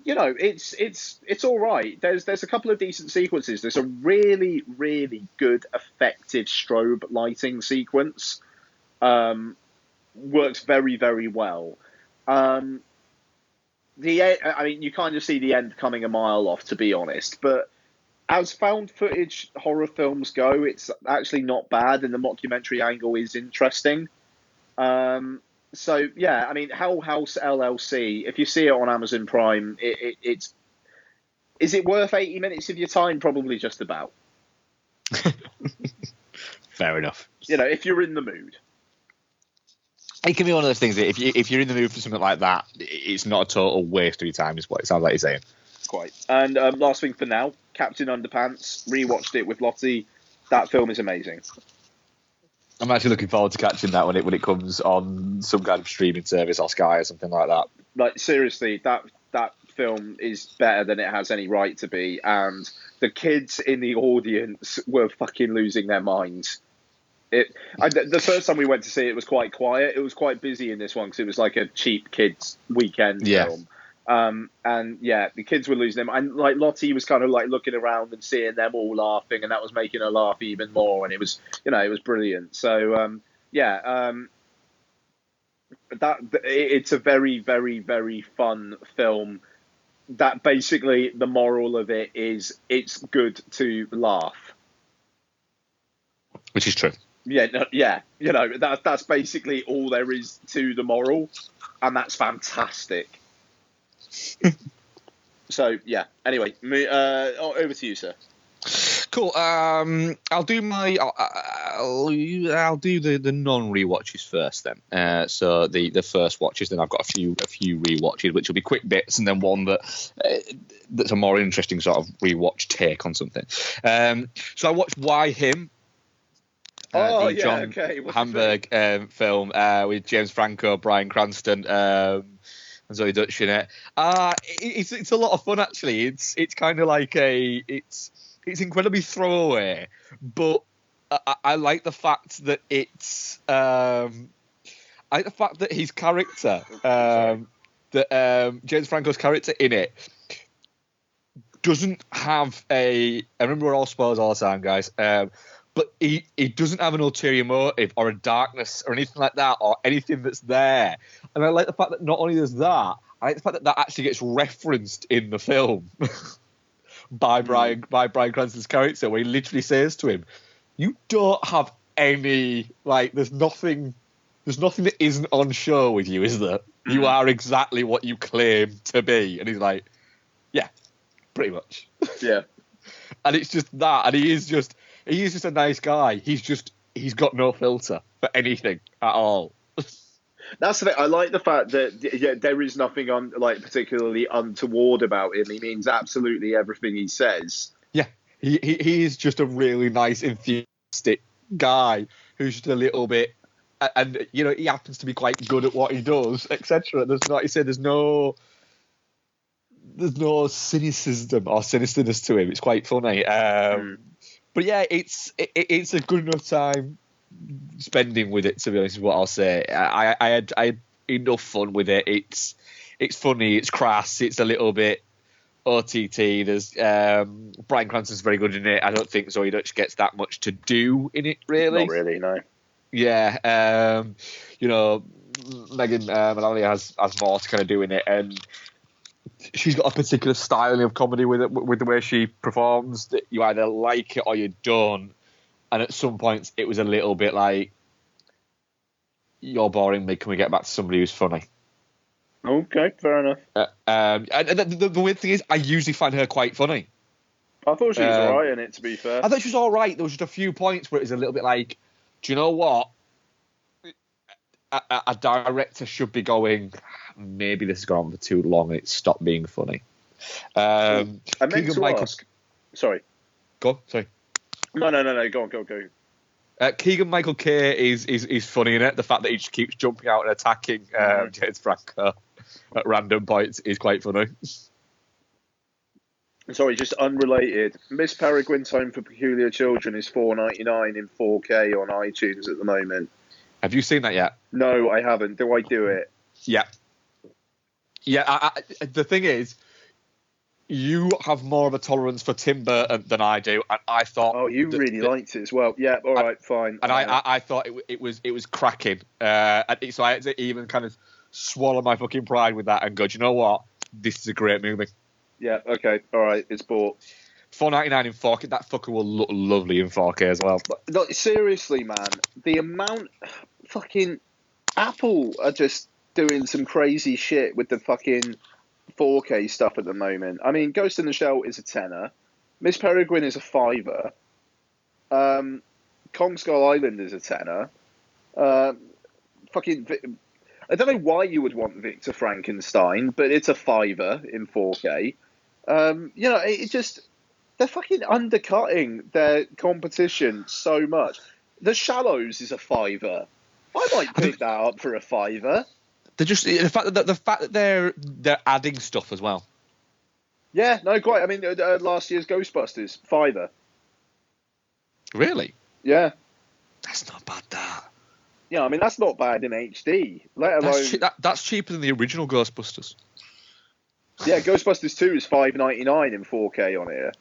you know, it's all right. There's a couple of decent sequences. There's a really, really good effective strobe lighting sequence. Works very, very well. I mean, you kind of see the end coming a mile off, to be honest. But as found footage horror films go, it's actually not bad, and the mockumentary angle is interesting. So yeah, I mean, Hell House LLC. If you see it on Amazon Prime, it's is it worth 80 minutes of your time? Probably just about. Fair enough. You know, if you're in the mood. It can be one of those things that if you're in the mood for something like that, it's not a total waste of your time, is what it sounds like you're saying. Quite. And last thing for now, Captain Underpants. Rewatched it with Lottie. That film is amazing. I'm actually looking forward to catching that when it comes on some kind of streaming service or Sky or something like that. Like, seriously, that film is better than it has any right to be, and the kids in the audience were fucking losing their minds. The first time we went to see it was quite quiet. It was quite busy in this one because it was like a cheap kids weekend film. And yeah, the kids were losing them, and like Lottie was kind of like looking around and seeing them all laughing, and that was making her laugh even more. And it was, you know, it was brilliant. So it's a very, very, very fun film. That basically the moral of it is it's good to laugh, which is true. Yeah, you know, that's basically all there is to the moral, and that's fantastic. So yeah. Anyway, over to you, sir. Cool. I'll do the non-rewatches first then. So the first watches, then I've got a few rewatches, which will be quick bits, and then one that's a more interesting sort of rewatch take on something. So I watched Why Him. John Hamburg film with James Franco, Bryan Cranston, and Zoe Dutch in it. It's a lot of fun actually. It's kind of like it's incredibly throwaway, but I like the fact that it's I like the fact that his character, James Franco's character in it, doesn't have I remember we're all spoilers all the time, guys. But he doesn't have an ulterior motive or a darkness or anything like that or anything that's there. And I like the fact that not only does that, I like the fact that actually gets referenced in the film by Bryan Cranston's character, where he literally says to him, "You don't have any, like, there's nothing that isn't on show with you, is there? You are exactly what you claim to be." And he's like, "Yeah, pretty much." Yeah. And it's just that, and he is just a nice guy. He's got no filter for anything at all. That's the thing. I like the fact that there is nothing particularly untoward about him. He means absolutely everything he says. Yeah, he is just a really nice, enthusiastic guy who's just a little bit, and you know, he happens to be quite good at what he does, etc. There's no cynicism or sinisterness to him. It's quite funny. But yeah, it's a good enough time spending with it, to be honest, is what I'll say. I had enough fun with it. It's funny, it's crass, it's a little bit OTT. There's Bryan Cranston's very good in it. I don't think Zoe Dutch gets that much to do in it, really. Not really, no. Yeah, Megan Mullally has more to kind of do in it, and she's got a particular styling of comedy with it, with the way she performs that you either like it or you don't. And at some points, it was a little bit like, "You're boring me. Can we get back to somebody who's funny?" Okay, fair enough. And the weird thing is, I usually find her quite funny. I thought she was alright in it, to be fair. I thought she was all right. There was just a few points where it was a little bit like, do you know what? A director should be going, maybe this has gone on for too long and it's stopped being funny. I meant to ask. Sorry. Go, sorry. No. Go on. Keegan-Michael Kay is funny in it. The fact that he just keeps jumping out and attacking James Franco at random points is quite funny. Sorry, just unrelated. Miss Peregrine's Home for Peculiar Children is $4.99 in 4K on iTunes at the moment. Have you seen that yet? No, I haven't. Do I do it? Yeah. Yeah, the thing is, you have more of a tolerance for Tim Burton than I do, and I thought... Oh, you really liked it as well. Yeah, all right, fine. And I thought it was cracking. So I had to even kind of swallow my fucking pride with that and go, do you know what? This is a great movie. Yeah, okay, all right, it's bought. $4.99 in 4K. That fucker will look lovely in 4K as well. Like, seriously, man, the amount... Fucking Apple are just doing some crazy shit with the fucking 4K stuff at the moment. I mean, Ghost in the Shell is a tenner. Miss Peregrine is a fiver. Kong Skull Island is a tenner. Fucking... I don't know why you would want Victor Frankenstein, but it's a fiver in 4K. It just... They're fucking undercutting their competition so much. The Shallows is a fiver. I might pick that up for a fiver. They're just the fact that they're adding stuff as well. Yeah, no, quite. I mean, last year's Ghostbusters, fiver. Really? Yeah. That's not bad. That. Yeah, I mean that's not bad in HD. Let alone that's cheaper than the original Ghostbusters. Yeah, Ghostbusters 2 is $5.99 in 4K on here.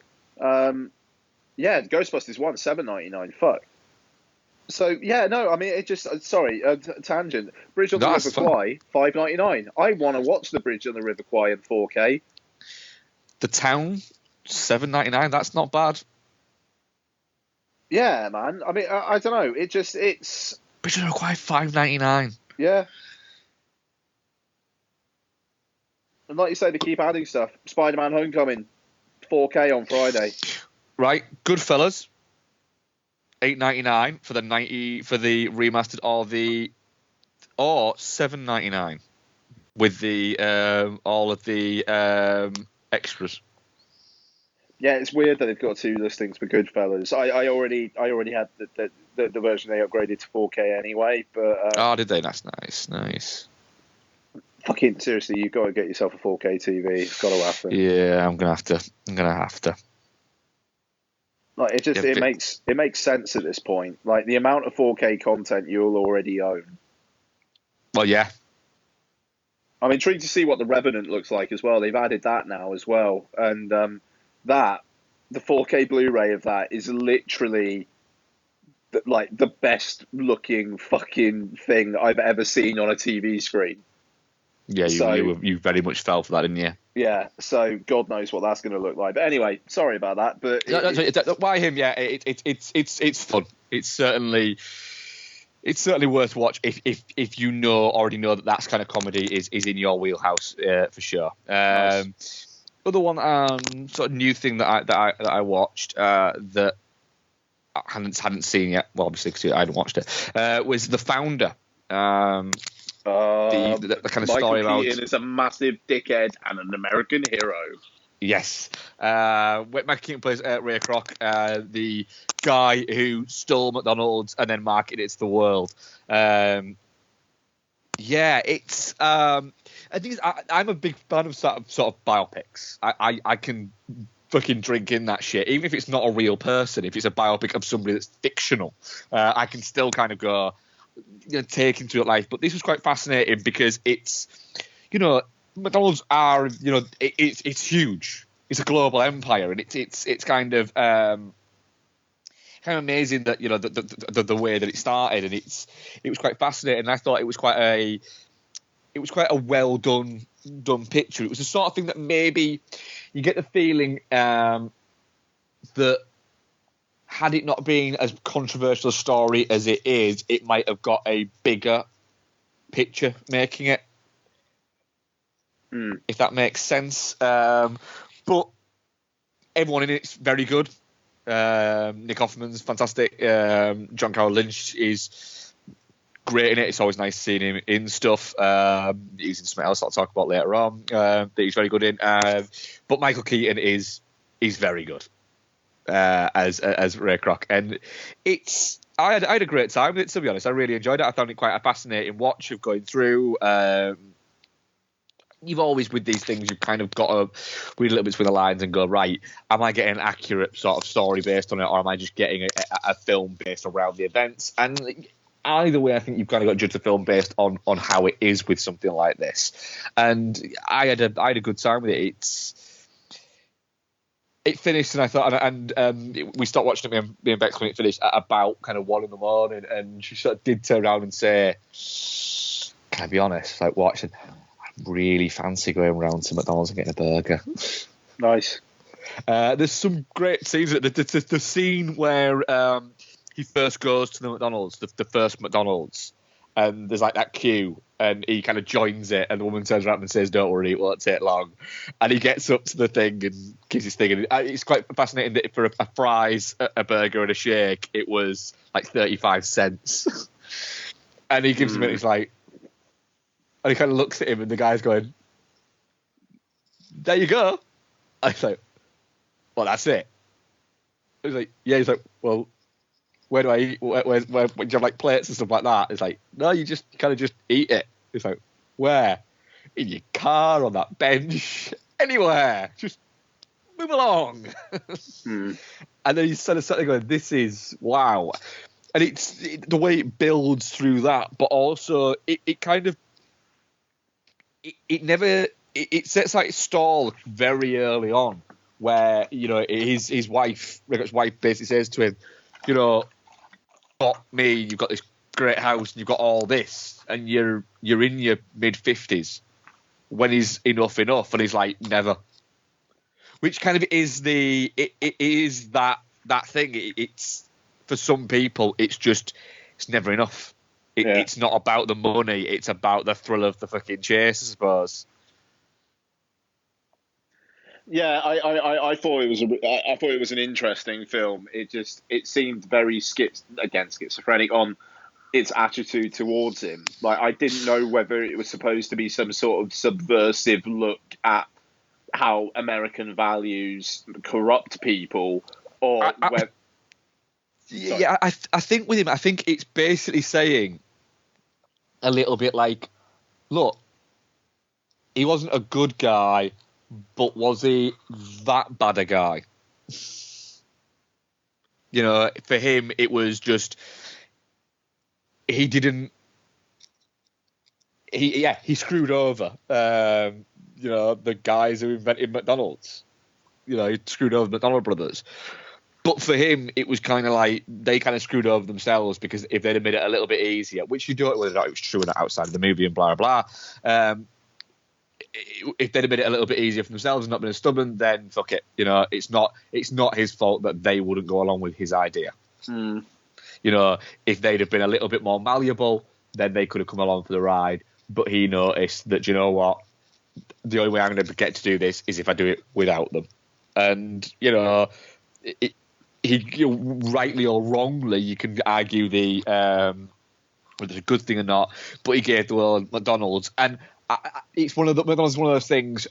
Ghostbusters 1 $7.99. Fuck. So yeah, no, I mean it just tangent. Bridge on the River Kwai, $5.99. I want to watch the Bridge on the River Kwai in 4K. The Town, $7.99. That's not bad. Yeah, man. I mean, I don't know. It's Bridge on the River Kwai, $5.99. Yeah. And like you say, they keep adding stuff. Spider-Man: Homecoming, 4K on Friday. Right, Goodfellas. $8.99 for the remastered or $7.99 with the all of the extras. Yeah, it's weird that they've got two listings for Goodfellas. I already had the version they upgraded to 4K anyway, but did they? That's nice. Fucking seriously, you've got to get yourself a 4K TV. It's got to happen. Yeah, I'm gonna have to. Like it makes sense at this point. Like the amount of 4K content you'll already own. Well, yeah. I'm intrigued to see what the Revenant looks like as well. They've added that now as well, and the 4K Blu-ray of that is literally like the best looking fucking thing I've ever seen on a TV screen. Yeah, you very much fell for that, didn't you? Yeah, so God knows what that's going to look like. But anyway, sorry about that. But why him? Yeah, it's fun. It's certainly worth watch if you already know that that's kind of comedy is in your wheelhouse for sure. Nice. Other one, sort of new thing that I watched that I hadn't seen yet. Well, obviously because I hadn't watched it. Was The Founder. The kind of story about Michael Keaton is a massive dickhead and an American hero. Yes. Michael Keaton plays Ray Kroc, the guy who stole McDonald's and then marketed it to the world. It's. I think I'm a big fan of sort of biopics. I can fucking drink in that shit, even if it's not a real person. If it's a biopic of somebody that's fictional, I can still kind of go. Take into life, but this was quite fascinating because it's, McDonald's are, it's huge. it's a global empire, and it's kind of amazing that the way that it started, and it was quite fascinating. And I thought it was quite a well done picture. It was the sort of thing that maybe you get the feeling that had it not been as controversial a story as it is, it might have got a bigger picture making it. If that makes sense. But everyone in it's very good. Nick Offerman's fantastic. John Carroll Lynch is great in it. It's always nice seeing him in stuff. He's in something else I'll talk about later on that he's very good in. But Michael Keaton is very good as Ray Kroc, and I had a great time with it, to be honest. I really enjoyed it. I found it quite a fascinating watch of going through. You've always, with these things, you've kind of got to read a little bit between the lines and go, right, am I getting an accurate sort of story based on it, or am I just getting a film based around the events? And either way, I think you've kind of got to judge the film based on how it is with something like this. And I had a good time with it. It finished, and I thought, and we stopped watching it, me and Bex, when it finished at about kind of 1 a.m, and she sort of did turn around and say, "Can I be honest? Like watching, I really fancy going around to McDonald's and getting a burger." Nice. There's some great scenes. The scene where he first goes to the McDonald's, the first McDonald's, and there's like that queue, and he kind of joins it, and the woman turns around and says, "Don't worry, it won't take long." And he gets up to the thing and gives his thing, and it's quite fascinating that for a fries, a burger, and a shake, it was like 35 cents. And he gives him it. He's like, and he kind of looks at him, and the guy's going, "There you go." I was like, "Well, that's it." He's like, "Yeah." He's like, "Well, where do I eat? Where do you have like plates and stuff like that?" It's like, "No, you just kind of just eat it." It's like, "Where? In your car, on that bench, anywhere. Just move along." And then he's sort of sitting going, "This is wow," and it's the way it builds through that, but also it kind of it sets like stall very early on, where his wife, Rickard's wife, basically says to him, "Got me, you've got this great house, and you've got all this, and you're in your mid-50s." When he's enough, and he's like, "Never." Which kind of is it is that thing. It's for some people, it's never enough. It's not about the money; it's about the thrill of the fucking chase, I suppose. Yeah, I thought it was an interesting film. It seemed very schizophrenic on its attitude towards him. Like, I didn't know whether it was supposed to be some sort of subversive look at how American values corrupt people, or whether. Yeah, I think with him, I think it's basically saying a little bit like, look, he wasn't a good guy, but was he that bad a guy? For him, it was just he screwed over the guys who invented McDonald's. He screwed over McDonald brothers. But for him, it was kind of like they kind of screwed over themselves, because if they'd have made it a little bit easier, which you don't know whether or not it was true or not outside of the movie and blah, blah, blah. If they'd have made it a little bit easier for themselves and not been as stubborn, then fuck it. It's not his fault that they wouldn't go along with his idea. If they'd have been a little bit more malleable, then they could have come along for the ride. But he noticed that, the only way I'm going to get to do this is if I do it without them. And, he rightly or wrongly, you can argue whether it's a good thing or not, but he gave the world McDonald's. And it's McDonald's is one of those things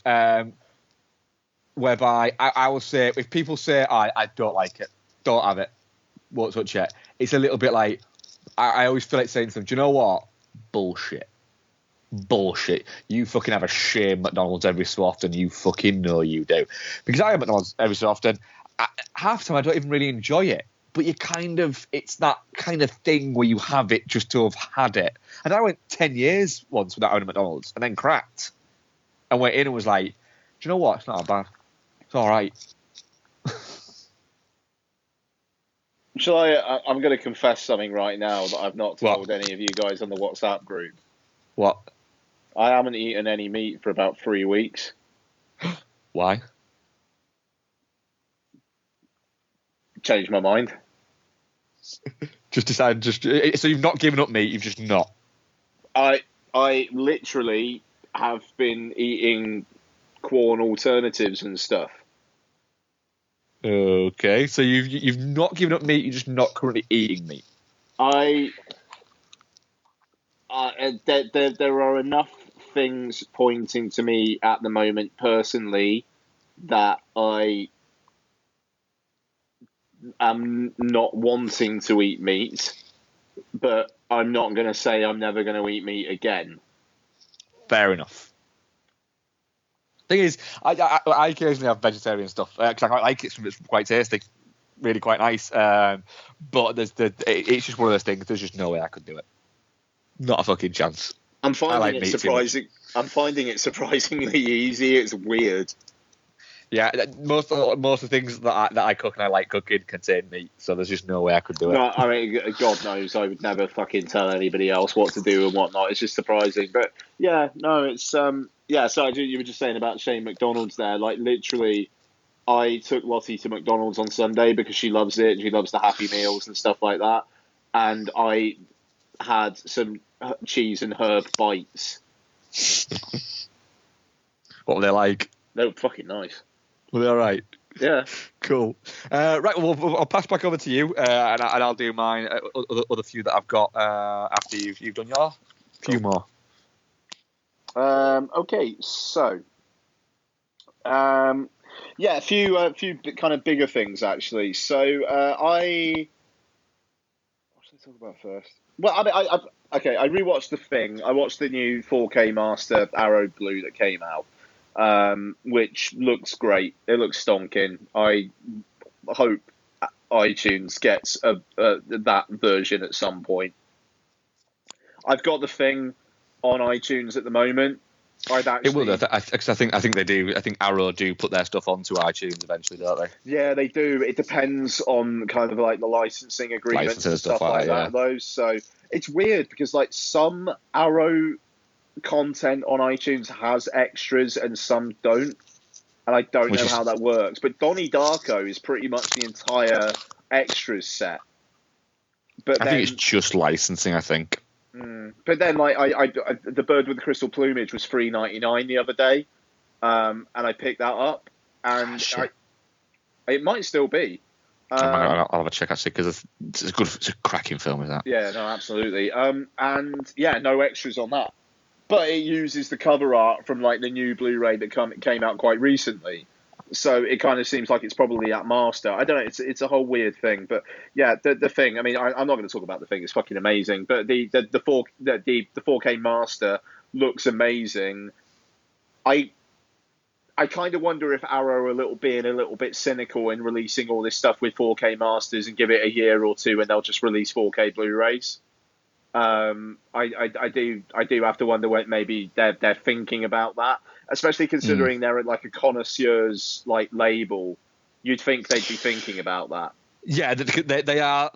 whereby I will say, if people say, I don't like it, don't have it, won't touch it, it's a little bit like, I always feel like saying to them, do you know what? Bullshit. You fucking have a shame McDonald's every so often. You fucking know you do. Because I have McDonald's every so often. Half the time I don't even really enjoy it. But it's that kind of thing where you have it just to have had it. And I went 10 years once without owning McDonald's and then cracked. And went in and was like, do you know what? It's not that bad. It's all right. Shall I? I'm going to confess something right now that I've not told any of you guys on the WhatsApp group. What? I haven't eaten any meat for about 3 weeks. Why? Changed my mind. Just decided. So you've not given up meat. You've just not. I literally have been eating Quorn alternatives and stuff. Okay, so you've not given up meat. You're just not currently eating meat. There are enough things pointing to me at the moment personally that I am not wanting to eat meat, but I'm not going to say I'm never going to eat meat again. Fair enough. Thing is, I occasionally have vegetarian stuff because I quite like it. It's quite tasty, really quite nice. But it's just one of those things. There's just no way I could do it. Not a fucking chance. I'm finding it surprisingly easy. It's weird. Yeah, most of the things that I cook and I like cooking contain meat, so there's just no way I could do it. No, I mean, God knows I would never fucking tell anybody else what to do and whatnot. It's just surprising, but yeah, no, it's yeah. So you were just saying about Shane McDonald's there, like literally. I took Lottie to McDonald's on Sunday because she loves it. She loves the Happy Meals and stuff like that, and I had some cheese and herb bites. What were they like? They were fucking nice. Were they all right? Yeah. Cool. Right, well, I'll pass back over to you, and I'll do mine, other few that I've got after you've done your few more. Okay, so, yeah, a few kind of bigger things actually. So, what should I talk about first? Well, I mean, I rewatched The Thing. I watched the new 4K Master Arrow Blue that came out. Which looks great. It looks stonking. I hope iTunes gets that version at some point. I've got The Thing on iTunes at the moment. It will. I think they do. I think Arrow do put their stuff onto iTunes eventually, don't they? Yeah, they do. It depends on kind of like the licensing agreements and stuff like that. Those. So it's weird because like some Arrow content on iTunes has extras and some don't, and I don't know how that works. But Donnie Darko is pretty much the entire extras set. But I think it's just licensing. I think. But then, like, I the Bird with the Crystal Plumage was $3.99 the other day, and I picked that up, and it might still be. I'll have a check actually because it's a cracking film, is that? Yeah, no, absolutely. And yeah, no extras on that. But it uses the cover art from like the new Blu-ray that came out quite recently, so it kind of seems like it's probably at Master. I don't know. It's a whole weird thing, but yeah, the Thing. I mean, I'm not going to talk about The Thing. It's fucking amazing. But the 4K Master looks amazing. I kind of wonder if Arrow are being a little bit cynical in releasing all this stuff with 4K Masters and give it a year or two and they'll just release 4K Blu-rays. I do have to wonder what maybe they're thinking about that, especially considering they're at like a connoisseur's like label. You'd think they'd be thinking about that. Yeah, they are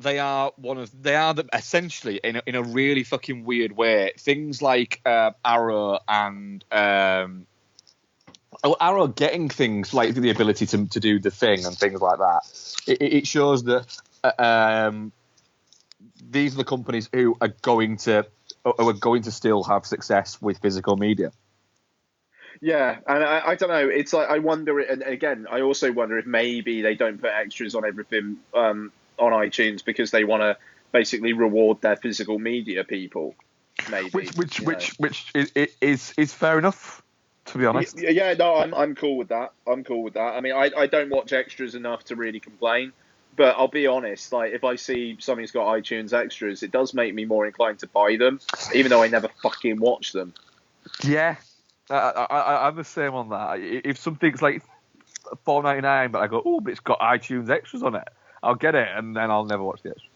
essentially in a really fucking weird way. Things like Arrow and Arrow getting things like the ability to do The Thing and things like that. It shows that. These are the companies who are going to still have success with physical media. Yeah, and I don't know. It's like I wonder, and again, I also wonder if maybe they don't put extras on everything on iTunes because they want to basically reward their physical media people. Maybe which is fair enough, to be honest. Yeah, no, I'm cool with that. I mean, I don't watch extras enough to really complain. But I'll be honest, like if I see something's got iTunes extras, it does make me more inclined to buy them, even though I never fucking watch them. Yeah, I'm the same on that. If something's like $4.99, but I go, oh, but it's got iTunes extras on it, I'll get it, and then I'll never watch the extras.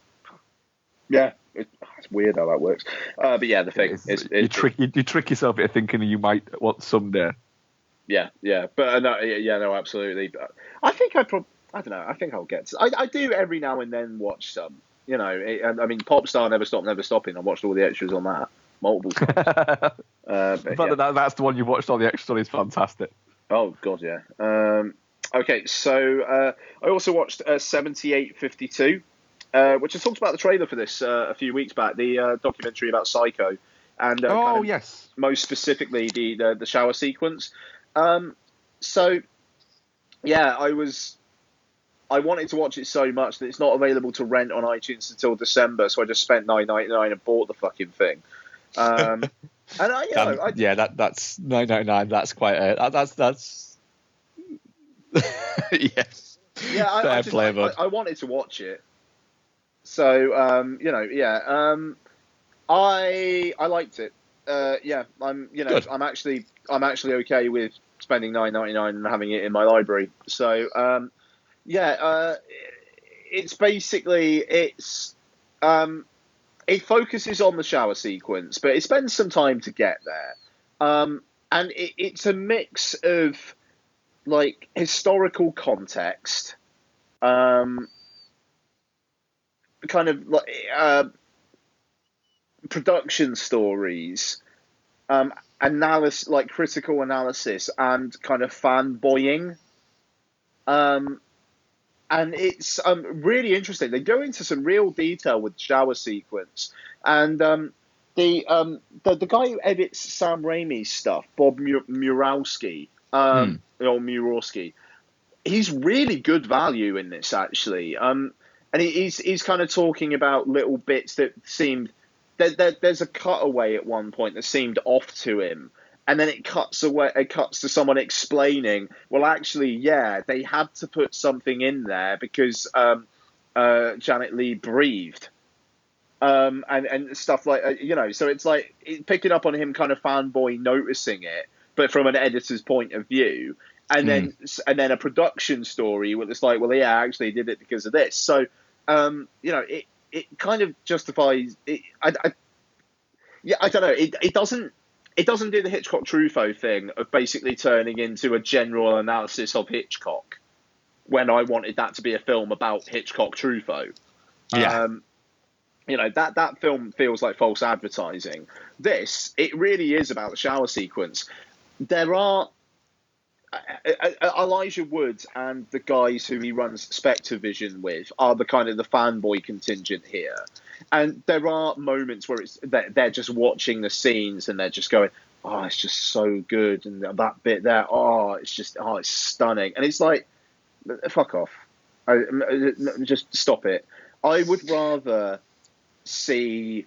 Yeah, it's weird how that works. But yeah, The Thing. You trick yourself into thinking you might want someday. yeah. But no, yeah, no, absolutely. But I think I don't know. I think I'll get. I do every now and then watch some. You know, I mean, Popstar Never Stop, Never Stopping. I watched all the extras on that multiple times. The fact that's the one you watched all the extras on is fantastic. Oh God, yeah. Okay, so I also watched 7852, which I talked about the trailer for this a few weeks back. The documentary about Psycho, and yes, most specifically the shower sequence. So yeah, I wanted to watch it so much that it's not available to rent on iTunes until December, so I just spent $9.99 and bought the fucking thing. And that's $9.99. That's quite that's yes. Yeah, I wanted to watch it, so I liked it. Good. I'm actually okay with spending $9.99 and having it in my library. So it's basically it focuses on the shower sequence, but it spends some time to get there. And it's a mix of like historical context, kind of like production stories, analysis, like critical analysis, and kind of fanboying. And it's really interesting. They go into some real detail with the shower sequence, and the guy who edits Sam Raimi's stuff, Bob Murawski, or Murawski, he's really good value in this actually. And he's kind of talking about little bits that seemed there's a cutaway at one point that seemed off to him. And then it cuts away. It cuts to someone explaining, well, actually, yeah, they had to put something in there because Janet Leigh breathed, and stuff like So it's like picking up on him, kind of fanboy noticing it, but from an editor's point of view, and then a production story where it's like, well, yeah, I actually did it because of this. So it kind of justifies it. I don't know. It doesn't do the Hitchcock Truffaut thing of basically turning into a general analysis of Hitchcock when I wanted that to be a film about Hitchcock Truffaut. Yeah. That film feels like false advertising. It really is about the shower sequence. There are Elijah Wood and the guys who he runs Spectre Vision with are the kind of the fanboy contingent here. And there are moments where they're just watching the scenes and they're just going, oh, it's just so good. And that bit there, it's stunning. And it's like, fuck off. Just stop it. I would rather see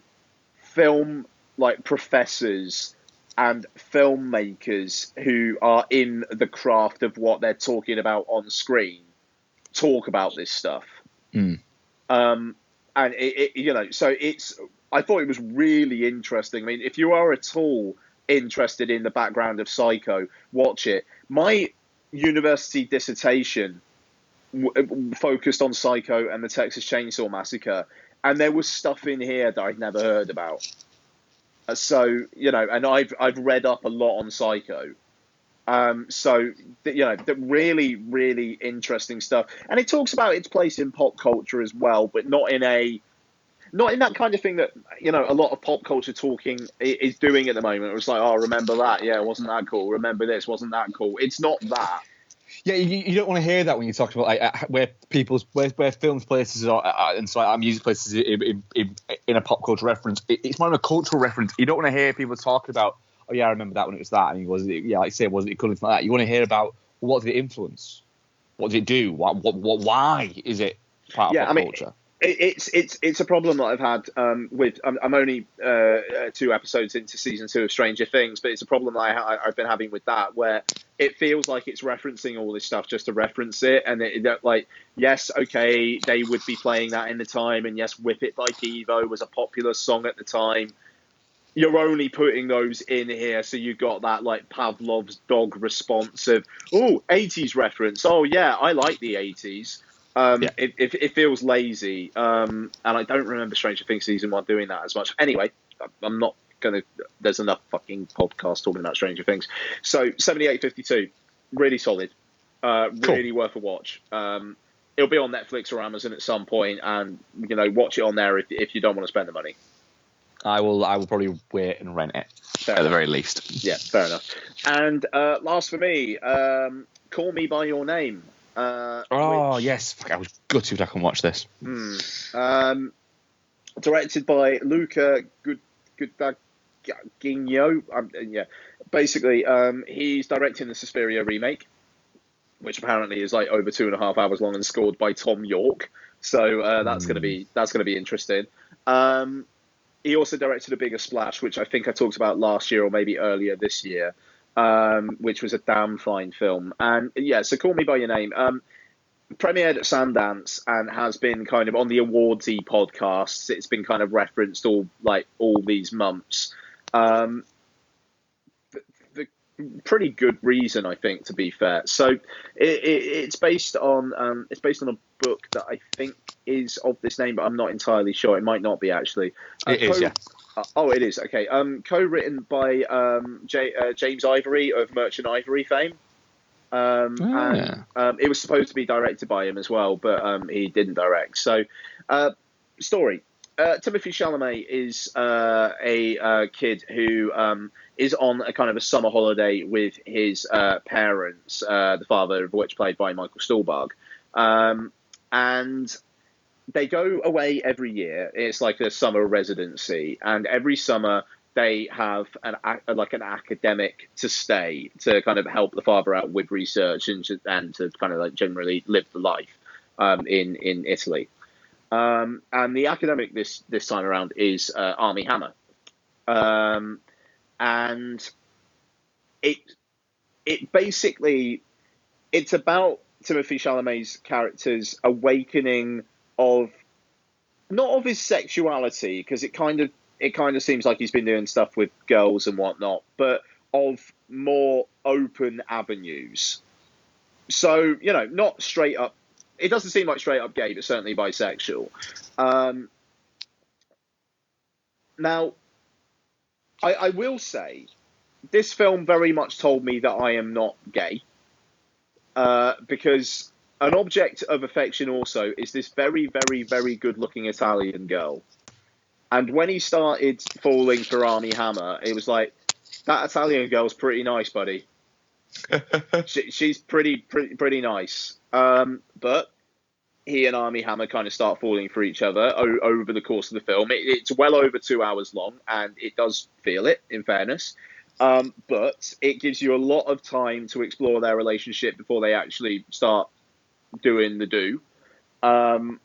film like professors and filmmakers who are in the craft of what they're talking about on screen talk about this stuff. And I thought it was really interesting. I mean, if you are at all interested in the background of Psycho, watch it. My university dissertation focused on Psycho and the Texas Chainsaw Massacre, and there was stuff in here that I'd never heard about. So, and I've read up a lot on Psycho. The really, really interesting stuff. And it talks about its place in pop culture as well, but not in that kind of thing that, a lot of pop culture talking is doing at the moment. It's like, oh, remember that? Yeah, wasn't that cool? Remember this? Wasn't that cool? It's not that. Yeah, you don't want to hear that when you talk about where films places are and so music places in a pop culture reference. It's more of a cultural reference. You don't want to hear people talking about, oh yeah, I remember that when it was that, and was it cool like that. You want to hear about what did it influence, what did it do, why is it part of pop culture. It's a problem that I've had with. I'm only 2 episodes into season 2 of Stranger Things, but it's a problem that I've been having with that, where it feels like it's referencing all this stuff just to reference it, and yes, okay, they would be playing that in the time, and yes, Whip It by Devo was a popular song at the time. You're only putting those in here, so you got that like Pavlov's dog response of, oh, 80s reference. Oh yeah, I like the 80s. It feels lazy, and I don't remember Stranger Things season 1 doing that as much. Anyway, I'm not There's enough fucking podcasts talking about Stranger Things. So 7852, really solid, really worth a watch. It'll be on Netflix or Amazon at some point, and watch it on there if you don't want to spend the money. I will probably wait and rent it at the very least. Yeah, fair enough. And last for me, Call Me by Your Name. Yes, I was gutted I can watch this. Directed by Luca Guadagnino. Basically, he's directing the Suspiria remake, which apparently is like over 2.5 hours long and scored by Tom York. So that's gonna be interesting. He also directed A Bigger Splash, which I think I talked about last year or maybe earlier this year, which was a damn fine film. And so Call Me by Your Name premiered at Sundance and has been kind of on the awardsy podcasts. It's been kind of referenced all these months. The pretty good reason, I think, to be fair. So it's based on a book that I think is of this name, but I'm not entirely sure. It might not be actually. It is, yeah. It is. Okay. Co-written by James Ivory of Merchant Ivory fame. And it was supposed to be directed by him as well, but he didn't direct. So, story. Timothée Chalamet is a kid who is on a kind of a summer holiday with his parents, the father of which played by Michael Stuhlbarg. And they go away every year. It's like a summer residency, and every summer they have an academic to stay to kind of help the father out with research and to kind of like generally live the life in Italy. And the academic this time around is Armie Hammer, and it basically it's about Timothée Chalamet's character's awakening of not of his sexuality, because it kind of seems like he's been doing stuff with girls and whatnot, but of more open avenues. So, not straight up. It doesn't seem like straight up gay, but certainly bisexual. Now, I will say, this film very much told me that I am not gay, because an object of affection also is this very, very, very good-looking Italian girl. And when he started falling for Armie Hammer, it was like, that Italian girl's pretty nice, buddy. She's pretty nice. But he and Armie Hammer kind of start falling for each other over the course of the film. It's well over 2 hours long, and it does feel it, in fairness. But it gives you a lot of time to explore their relationship before they actually start doing the do. And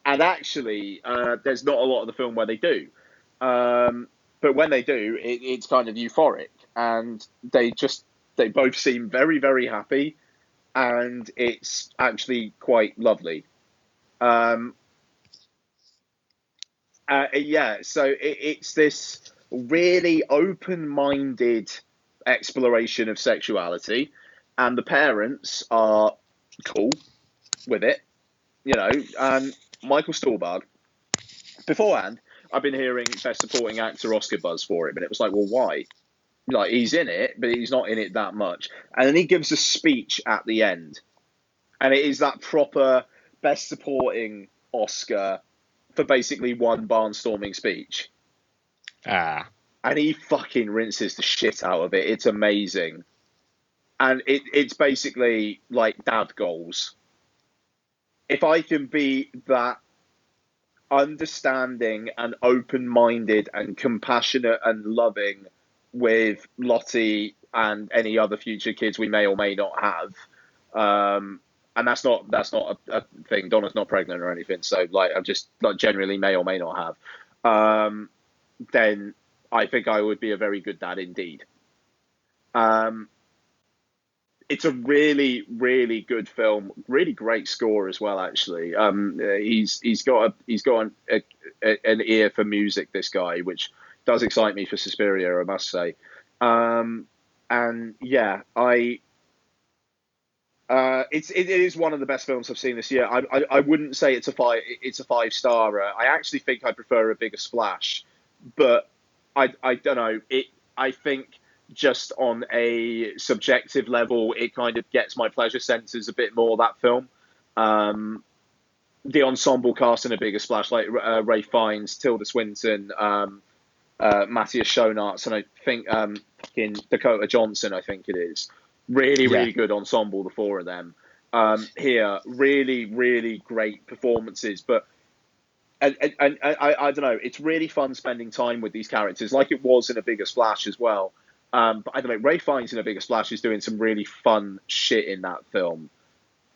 actually, there's not a lot of the film where they do. But when they do, it's kind of euphoric. And they both seem very, very happy. And it's actually quite lovely. So it's this really open-minded exploration of sexuality. And the parents are cool with it. Michael Stuhlbarg. Beforehand, I've been hearing Best Supporting Actor Oscar buzz for it, but it was like, well, why? Like, he's in it, but he's not in it that much. And then he gives a speech at the end. And it is that proper Best Supporting Oscar for basically one barnstorming speech. And he fucking rinses the shit out of it. It's amazing. And it's basically like dad goals. If I can be that understanding and open-minded and compassionate and loving with Lottie and any other future kids we may or may not have, and that's not a thing. Donna's not pregnant or anything, so like I'm just like generally may or may not have. Then I think I would be a very good dad indeed. It's a really, really good film. Really great score as well. Actually, he's got an ear for music. This guy, which does excite me for Suspiria, I must say. It is one of the best films I've seen this year. I wouldn't say it's a 5-star. I actually think I prefer A Bigger Splash, but I don't know. I think just on a subjective level, it kind of gets my pleasure centers a bit more, that film. The ensemble cast in a bigger splash, like Ray Fiennes, Tilda Swinton, Matthias Schoenaerts, and I think fucking Dakota Johnson, I think it is. Really good ensemble, the four of them. Here, really great performances, but and I don't know, it's really fun spending time with these characters, like it was in A Bigger Splash as well. But I don't know, Ray Fiennes in A Bigger Splash is doing some really fun shit in that film.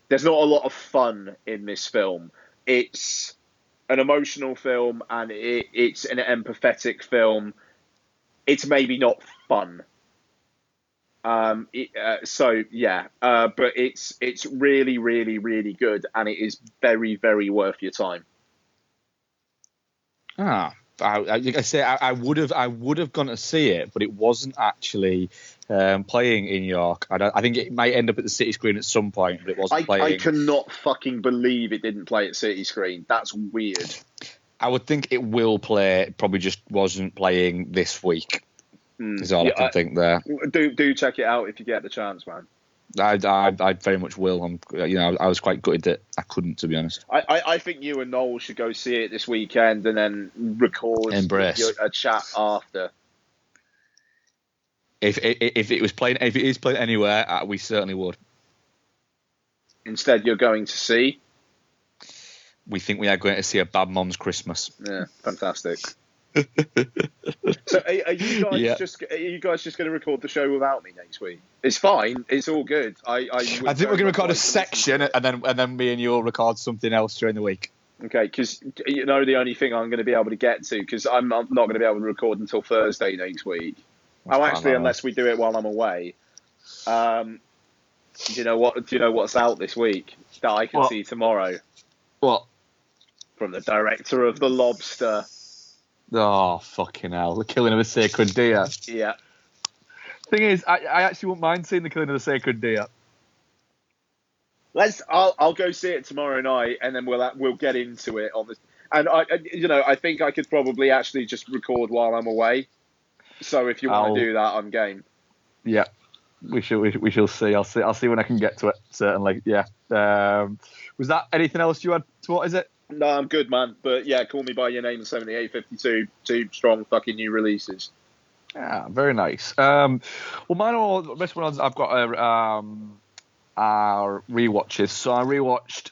There's not a lot of fun in this film. It's an emotional film and it's an empathetic film. It's maybe not fun. But it's really good, and it is very worth your time. Like I say, I would have gone to see it, but it wasn't actually playing in York. I think it might end up at the City Screen at some point, but it wasn't playing. I cannot fucking believe it didn't play at City Screen. That's weird. I would think it will play. It probably just wasn't playing this week. Is all I can think there. Do check it out if you get the chance, man. I very much will. I was quite gutted that I couldn't, to be honest. I think you and Noel should go see it this weekend and then record a chat after. If it is playing anywhere, we certainly would. Instead, you're going to see. We think we are going to see A Bad Mom's Christmas. Yeah, fantastic. So are you guys just going to record the show without me next week? It's fine. It's all good. I think we're going to record a section and then me and you'll record something else during the week. Okay, because the only thing I'm going to be able to get to, because I'm not going to be able to record until Thursday next week. Unless we do it while I'm away. Do you know what's out this week that I can see tomorrow? What? From the director of The Lobster. Oh, fucking hell. The Killing of a Sacred Deer. Yeah. Thing is, I actually wouldn't mind seeing The Killing of the Sacred Deer. I'll go see it tomorrow night, and then we'll get into it on this. And I think I could probably actually just record while I'm away. So if you want to do that, I'm game. Yeah, we shall see. I'll see when I can get to it. Certainly, yeah. Was that anything else you had? What is it? No, I'm good, man. But yeah, call me by your name. 7852, 2 strong fucking new releases. Yeah, very nice. Well, mine are the best ones. I've got are rewatches. So I rewatched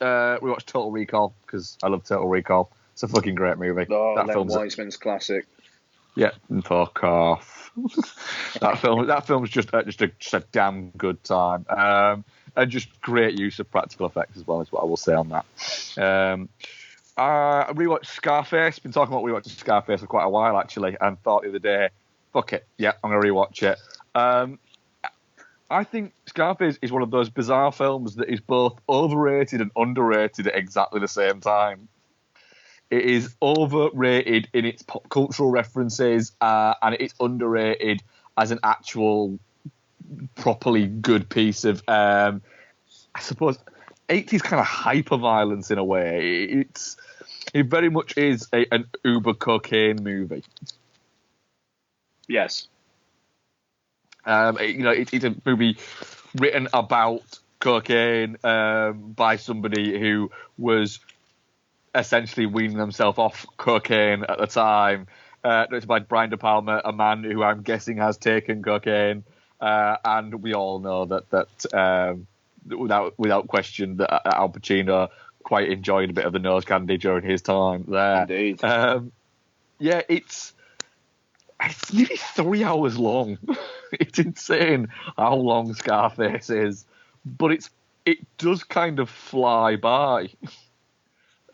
Total Recall because I love Total Recall. It's a fucking great movie. Oh, Len Wiseman's classic. Yeah, and fuck off. That film's just a damn good time. And just great use of practical effects as well, is what I will say on that. I rewatched Scarface. Been talking about rewatching Scarface for quite a while, actually, and thought the other day, fuck it, yeah, I'm going to rewatch it. I think Scarface is one of those bizarre films that is both overrated and underrated at exactly the same time. It is overrated in its pop cultural references, and it is underrated as an actual properly good piece of, I suppose, 80s kind of hyper-violence in a way. It very much is an uber cocaine movie. Yes. It's a movie written about cocaine by somebody who was essentially weaning themselves off cocaine at the time. It's by Brian De Palma, a man who I'm guessing has taken cocaine, and we all know that without question that Al Pacino quite enjoyed a bit of the nose candy during his time there. Indeed. It's nearly 3 hours long. It's insane how long Scarface is, but it does kind of fly by.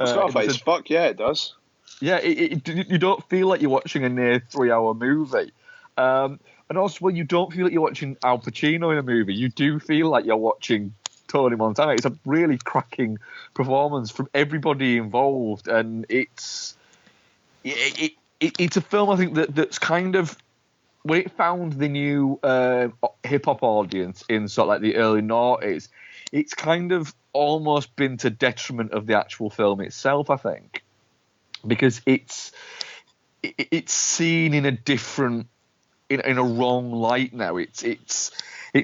Scarface, fuck yeah, it does. Yeah, you don't feel like you're watching a near 3 hour movie. And also, when you don't feel like you're watching Al Pacino in a movie, you do feel like you're watching Tony Montana. It's a really cracking performance from everybody involved, and it's a film, I think, that's kind of, when it found the new hip hop audience in sort of like the early noughties, it's kind of almost been to detriment of the actual film itself, I think, because it's seen in a different, in a wrong light now. It's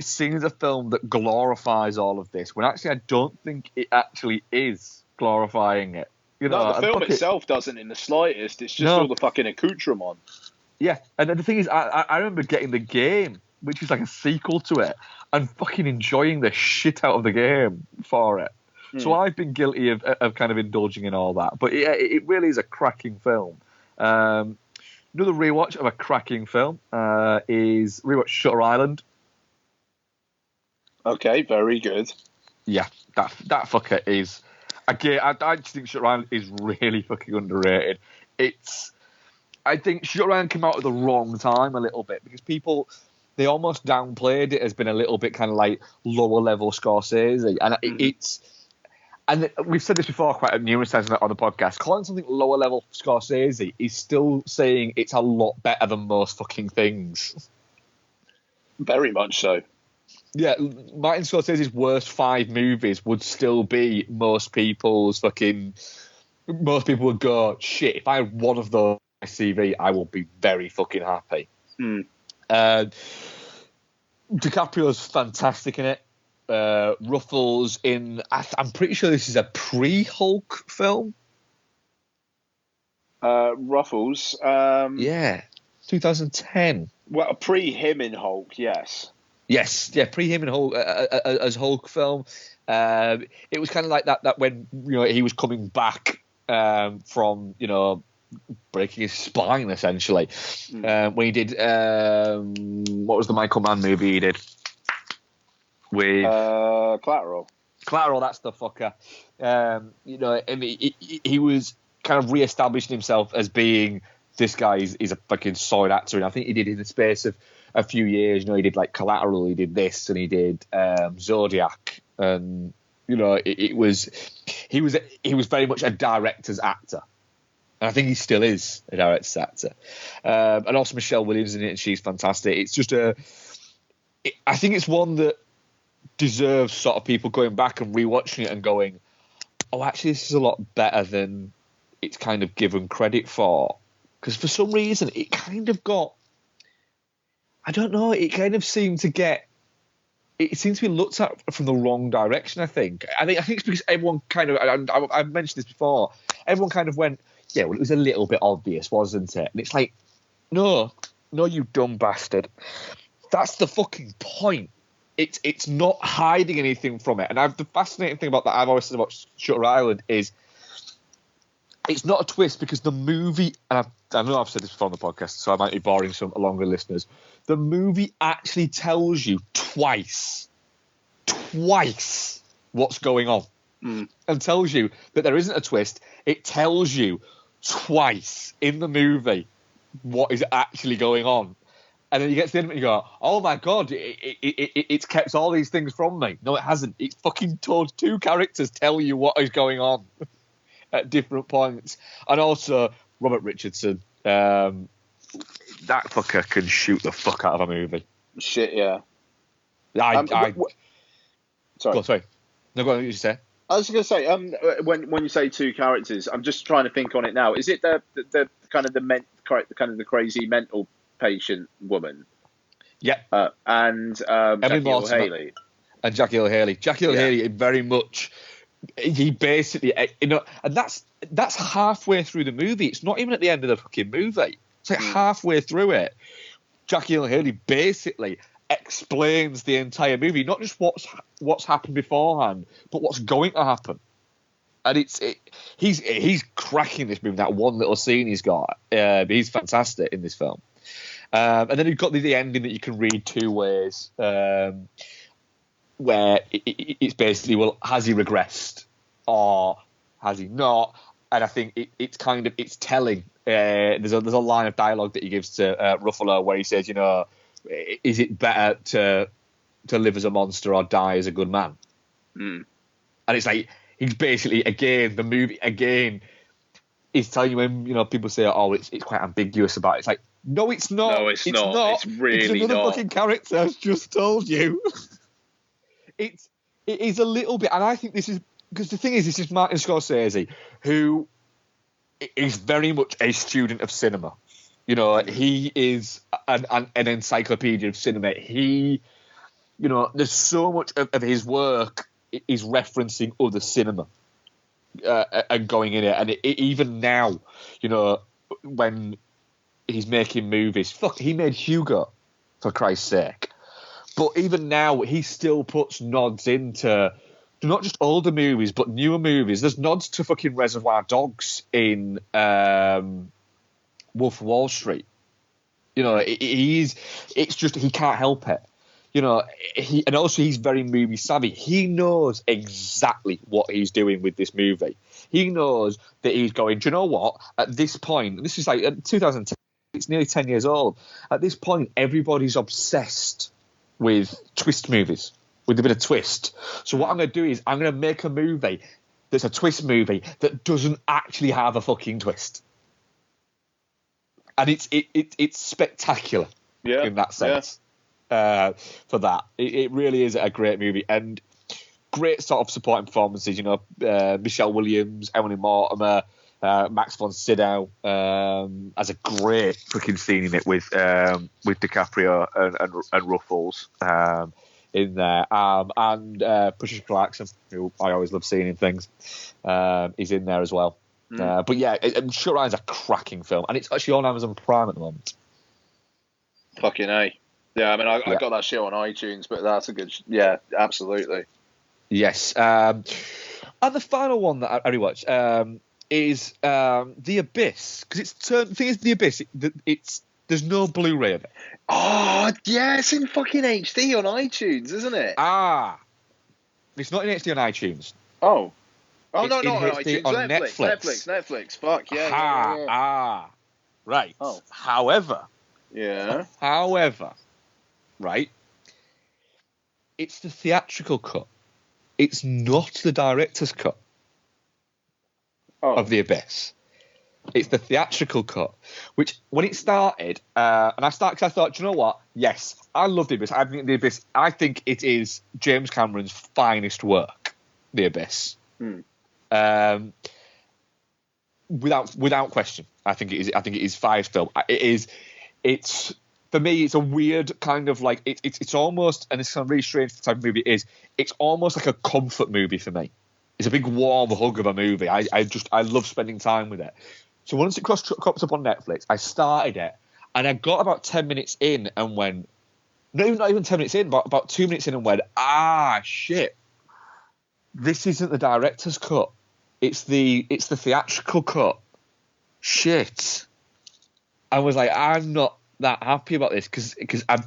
seen as a film that glorifies all of this, when actually I don't think it actually is glorifying it. You know, No, the film itself doesn't in the slightest. It's just all the fucking accoutrement. Yeah, and the thing is, I remember getting the game, which is like a sequel to it, and fucking enjoying the shit out of the game for it. So I've been guilty of kind of indulging in all that. But it really is a cracking film. Another rewatch of a cracking film is rewatch Shutter Island. Okay, very good. Yeah, that fucker is... Again, I just think Shutter Island is really fucking underrated. I think Shutter Island came out at the wrong time a little bit, because people, they almost downplayed it as being a little bit kind of like lower level Scorsese, and and we've said this before quite numerous times on the podcast. Calling something lower level Scorsese is still saying it's a lot better than most fucking things. Very much so. Yeah, Martin Scorsese's worst 5 movies would still be most people's fucking... Most people would go, shit, if I had one of those on my CV, I will be very fucking happy. DiCaprio's fantastic in it. Ruffles in... I'm pretty sure this is a pre-Hulk film. Ruffles. Yeah, 2010. Well, pre-him in Hulk, yes. Yes, yeah, pre-him in Hulk, as Hulk film. It was kind of like that when, you know, he was coming back from, you know, breaking his spine, essentially. When he did... what was the Michael Mann movie he did? With... Collateral. Collateral, that's the fucker. You know, I mean, he was kind of re-establishing himself as being... This guy is a fucking solid actor, and I think he did in the space of a few years. You know, he did like Collateral, he did this, and he did Zodiac, and you know, he was very much a director's actor, and I think he still is a director's actor. And also Michelle Williams in it, and she's fantastic. It's just I think it's one that deserves sort of people going back and rewatching it and going, oh, actually, this is a lot better than it's kind of given credit for. Because for some reason, it kind of got... I don't know, it kind of seemed to get... It seems to be looked at from the wrong direction, I think. I think it's because everyone kind of... I've mentioned this before. Everyone kind of went, yeah, well, it was a little bit obvious, wasn't it? And it's like, no, you dumb bastard. That's the fucking point. It's not hiding anything from it. And the fascinating thing about that I've always said about Shutter Island is... It's not a twist because the movie, and I know I've said this before on the podcast, so I might be boring some longer listeners. The movie actually tells you twice what's going on, and tells you that there isn't a twist. It tells you twice in the movie what is actually going on, and then you get to the end of it and you go, "Oh my god, it's kept all these things from me." No, it hasn't. It's fucking told 2 characters tell you what is going on at different points. And also Robert Richardson, that fucker can shoot the fuck out of a movie. Shit, yeah. Sorry. Sorry. No, go on, what did you say? I was going to say, when you say 2 characters, I'm just trying to think on it now. Is it the kind of the crazy mental patient woman? Yeah. And Jackie Earle Haley. And Jackie Earle Haley. Jackie Earle Haley very much... He basically, you know, and that's halfway through the movie. It's not even at the end of the fucking movie. It's like halfway through it. Jackie Earle Haley basically explains the entire movie, not just what's happened beforehand, but what's going to happen. And he's cracking this movie. That one little scene he's got, he's fantastic in this film. And then you've got the ending that you can read 2 ways. Where it's basically, well, has he regressed or has he not? And I think it's telling. There's a line of dialogue that he gives to Ruffalo where he says, you know, is it better to live as a monster or die as a good man? And it's like, he's basically, again, the movie, again, is telling you when, you know, people say, oh, it's quite ambiguous about it. It's like, no, it's not. No, it's not. It's really another not. Fucking character has just told you. It is a little bit, and I think this is because the thing is, this is Martin Scorsese, who is very much a student of cinema. You know, he is an encyclopedia of cinema. He, you know, there's so much of his work is referencing other cinema and going in it. And even now, you know, when he's making movies, he made Hugo, for Christ's sake. But even now, he still puts nods into not just older movies, but newer movies. There's nods to fucking Reservoir Dogs in Wolf of Wall Street. You know, it's just, he can't help it. You know, and also he's very movie savvy. He knows exactly what he's doing with this movie. He knows that he's going, do you know what? At this point, this is like 2010, it's nearly 10 years old. At this point, everybody's obsessed with twist movies, with a bit of twist. So what I'm going to do is I'm going to make a movie that's a twist movie that doesn't actually have a fucking twist. And it's spectacular in that sense. For that, it really is a great movie, and great sort of supporting performances. You know, Michelle Williams, Emily Mortimer, Max von Sydow has a great fucking scene in it with DiCaprio and Ruffles in there, and Patricia Clarkson, who I always love seeing in things, is in there as well. But yeah, Shut Eye's a cracking film, and it's actually on Amazon Prime at the moment. Fucking A. Yeah, I mean, I got that shit on iTunes, but that's a good... Yeah, absolutely. Yes. And the final one that I rewatched is The Abyss. Because the thing is, The Abyss, there's no Blu-ray of it. Oh, yeah, it's in fucking HD on iTunes, isn't it? Ah. It's not in HD on iTunes. Oh. Oh, It's no, in not on HD iTunes. on Netflix. Fuck, yeah. Ah. Right. Oh. However... Yeah. Right, it's the theatrical cut. It's not the director's cut of The Abyss. It's the theatrical cut, which when it started, and I thought, do you know what? Yes, I love The Abyss. I think it is James Cameron's finest work, The Abyss. Without question, I think it is. I think it is Five's film. It's for me, it's a weird kind of like it's almost, and it's a really strange type of movie. It's almost like a comfort movie for me. It's a big warm hug of a movie. I love spending time with it. So once it crops up on Netflix, I started it, and I got about 10 minutes in and went, not even 10 minutes in, but about 2 minutes in and went, shit, this isn't the director's cut. It's the theatrical cut. Shit. I was like, I'm not that happy about this because I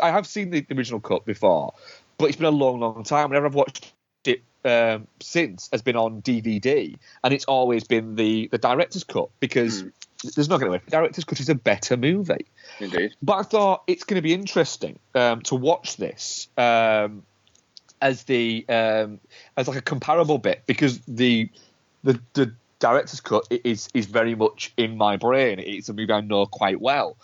have seen the original cut before, but it's been a long time. Whenever I've watched it since, has been on DVD, and it's always been the director's cut because there's not going to be. The director's cut is a better movie. Indeed. But I thought it's going to be interesting to watch this as like a comparable bit, because the director's cut is very much in my brain. It's a movie I know quite well,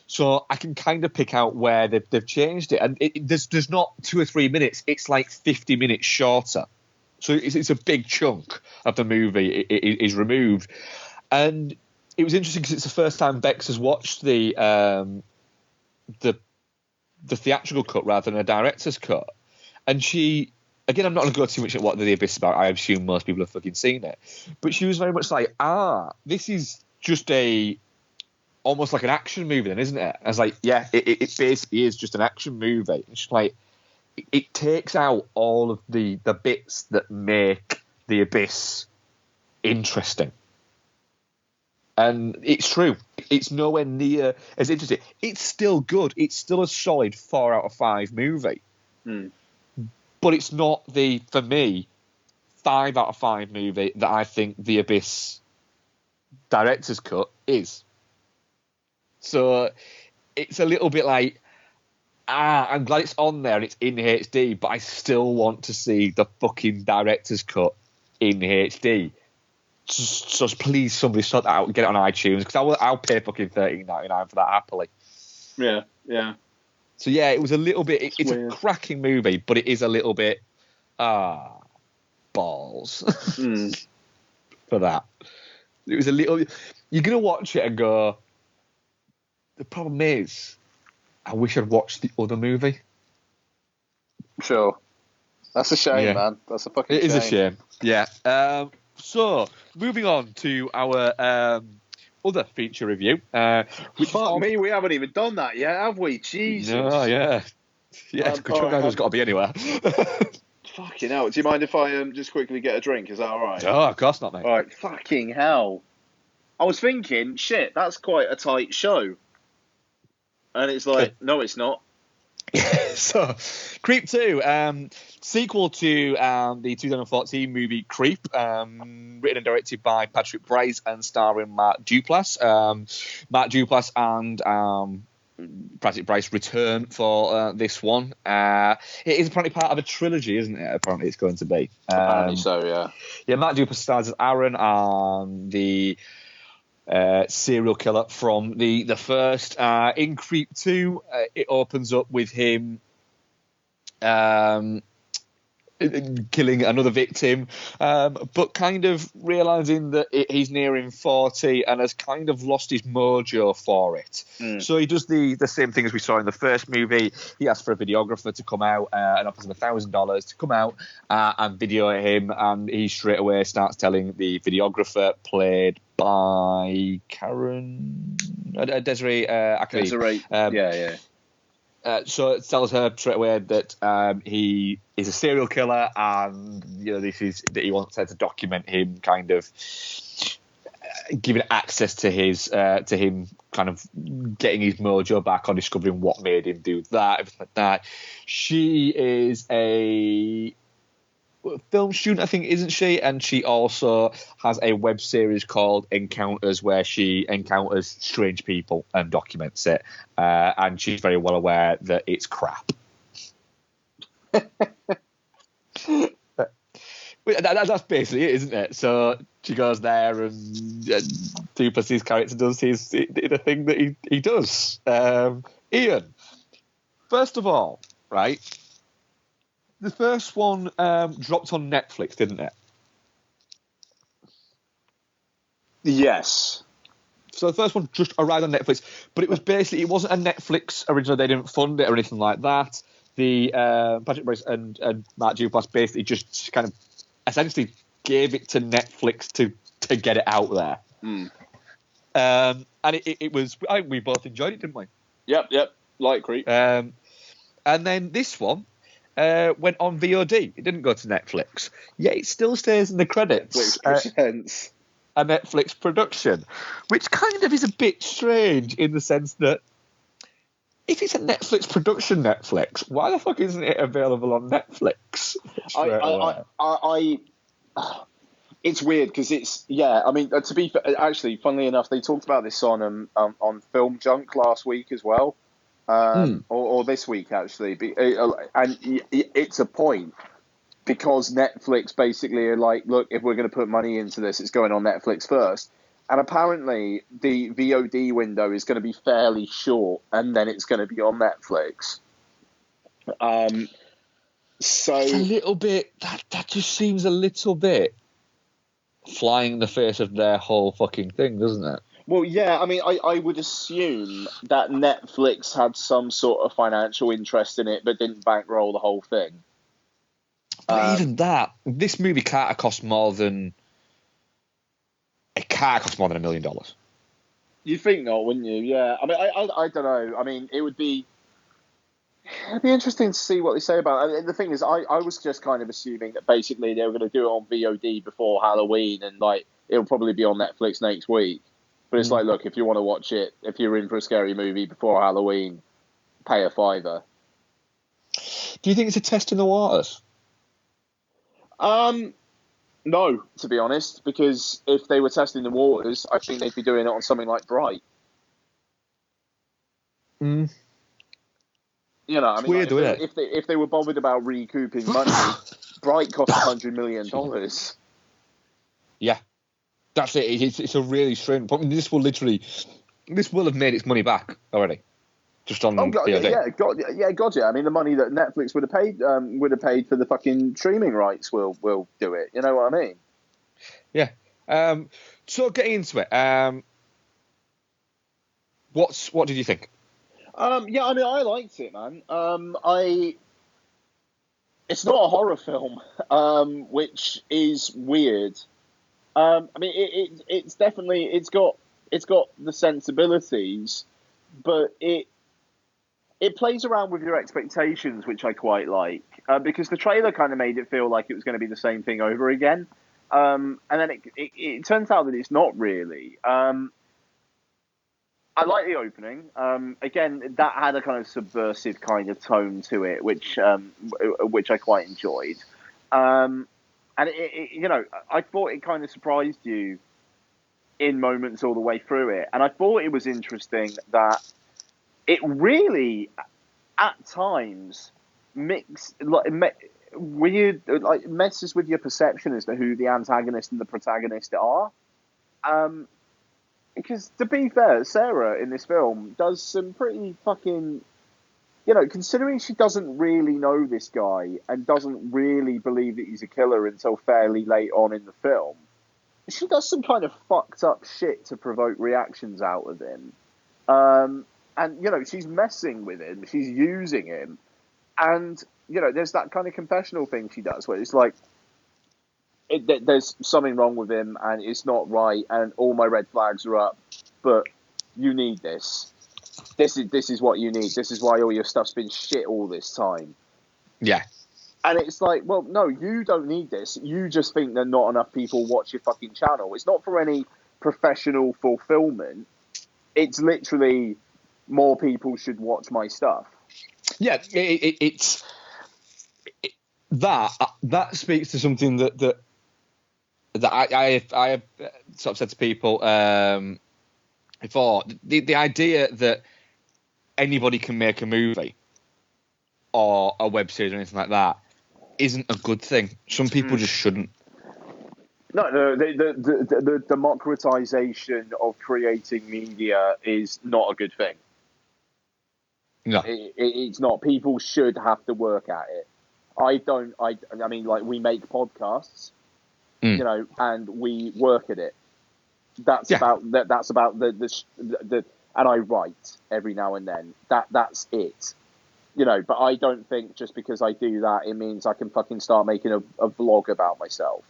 so I can kind of pick out where they've changed it. And there's not 2 or 3 minutes; it's like 50 minutes shorter. So it's a big chunk of the movie is removed. And it was interesting because it's the first time Bex has watched the theatrical cut rather than a director's cut, and she. Again, I'm not going to go too much at what The Abyss is about. I assume most people have fucking seen it. But she was very much like, this is just almost like an action movie then, isn't it? I was like, yeah, it basically is just an action movie. And she's like, it takes out all of the bits that make The Abyss interesting. And it's true. It's nowhere near as interesting. It's still good. It's still a solid 4 out of 5 movie. But it's not for me, 5 out of 5 movie that I think The Abyss director's cut is. So it's a little bit like, I'm glad it's on there and it's in HD, but I still want to see the fucking director's cut in HD. So please, somebody sort that out and get it on iTunes, because I'll pay fucking $13.99 for that happily. Yeah. So yeah, it was a little bit. It's a cracking movie, but it is a little bit balls for that. It was a little. You're gonna watch it and go, The problem is, I wish I'd watched the other movie. Sure. That's a shame, man. That's a fucking shame. It is a shame. Yeah. So, moving on to our other feature review. Fuck me, we haven't even done that yet, have we? Jesus. No, yeah. Yeah, Control Guy's got to be anywhere. Fucking hell. Do you mind if I just quickly get a drink? Is that alright? Oh, of course not, mate. Alright, fucking hell. I was thinking, shit, that's quite a tight show. And it's like, no, it's not. So, Creep 2, sequel to the 2014 movie Creep, written and directed by Patrick Bryce and starring Mark Duplass. Mark Duplass and Patrick Bryce return for this one. It is apparently part of a trilogy, isn't it? Apparently it's going to be. Apparently so, yeah. Yeah, Mark Duplass stars as Aaron, the serial killer from the first. In Creep 2, it opens up with him killing another victim, but kind of realising that he's nearing 40 and has kind of lost his mojo for it. So he does the same thing as we saw in the first movie. He asks for a videographer to come out and offers him $1,000 to come out and video him, and he straight away starts telling the videographer, played by Desiree Akali. Yeah. So it tells her straight away that he is a serial killer, and this is that he wants her to document him, kind of giving access to him kind of getting his mojo back on discovering what made him do that, everything like that. She is a film student, I think, isn't she? And she also has a web series called Encounters, where she encounters strange people and documents it. And she's very well aware that it's crap. That's basically it, isn't it? So she goes there, and Duplass's character does the thing that he does. Ian, first of all, right? The first one dropped on Netflix, didn't it? Yes. So the first one just arrived on Netflix, but it wasn't a Netflix original. They didn't fund it or anything like that. The Patrick Bryce and Mark Duplass basically just kind of essentially gave it to Netflix to get it out there. And it was, I think we both enjoyed it, didn't we? Yep, like Creep. And then this one went on VOD. It didn't go to Netflix. Yet it still stays in the credits. Netflix presents a Netflix production, which kind of is a bit strange in the sense that if it's a Netflix production, why the fuck isn't it available on Netflix? It's weird because I mean, to be actually, funnily enough, they talked about this on Film Junk last week as well. Or this week actually, and it's a point because Netflix basically are like, look, if we're going to put money into this, it's going on Netflix first, and apparently the VOD window is going to be fairly short, and then it's going to be on Netflix. So it's a little bit that just seems a little bit flying in the face of their whole fucking thing, doesn't it? Well, yeah, I mean, I would assume that Netflix had some sort of financial interest in it, but didn't bankroll the whole thing. But even that, this movie can't have cost more than $1 million. You'd think not, wouldn't you? Yeah. I mean, I don't know. I mean, it'd be interesting to see what they say about it. And the thing is, I was just kind of assuming that basically they were going to do it on VOD before Halloween, and like it'll probably be on Netflix next week. But it's like, look, if you want to watch it, if you're in for a scary movie before Halloween, pay a $5. Do you think it's a test in the waters? No, to be honest, because if they were testing the waters, I think they'd be doing it on something like Bright. You know, I mean, weird, like, if they were bothered about recouping money, Bright cost $100 million. Yeah. That's it. It's a really strange. I mean, this will have made its money back already, just on. Oh god, yeah. I mean, the money that Netflix would have paid for the fucking streaming rights will do it. You know what I mean? Yeah. So getting into it. What did you think? Yeah, I mean, I liked it, man. It's not a horror film, which is weird. I mean, it's definitely it's got the sensibilities, but it plays around with your expectations, which I quite like, because the trailer kind of made it feel like it was going to be the same thing over again, and then it turns out that it's not really. I like the opening. Again, that had a kind of subversive kind of tone to it, which I quite enjoyed. And you know, I thought it kind of surprised you in moments all the way through it, and I thought it was interesting that it really, at times, weird, like messes with your perception as to who the antagonist and the protagonist are. Because to be fair, Sarah in this film does some pretty fucking, you know, considering she doesn't really know this guy and doesn't really believe that he's a killer until fairly late on in the film, she does some kind of fucked up shit to provoke reactions out of him. And, you know, she's messing with him, she's using him. And, you know, there's that kind of confessional thing she does where it's like, there's something wrong with him and it's not right and all my red flags are up, but you need this. This is what you need. This is why all your stuff's been shit all this time. Yeah. And it's like, well, no, you don't need this. You just think that not enough people watch your fucking channel. It's not for any professional fulfillment. It's literally more people should watch my stuff. Yeah, it's that speaks to something that I have sort of said to people before. The idea that anybody can make a movie or a web series or anything like that isn't a good thing. Some people just shouldn't. No, the democratization of creating media is not a good thing. No, it's not. People should have to work at it. I mean, like, we make podcasts, you know, and we work at it. That's about the and I write every now and then. That's it. You know, but I don't think just because I do that, it means I can fucking start making a vlog about myself.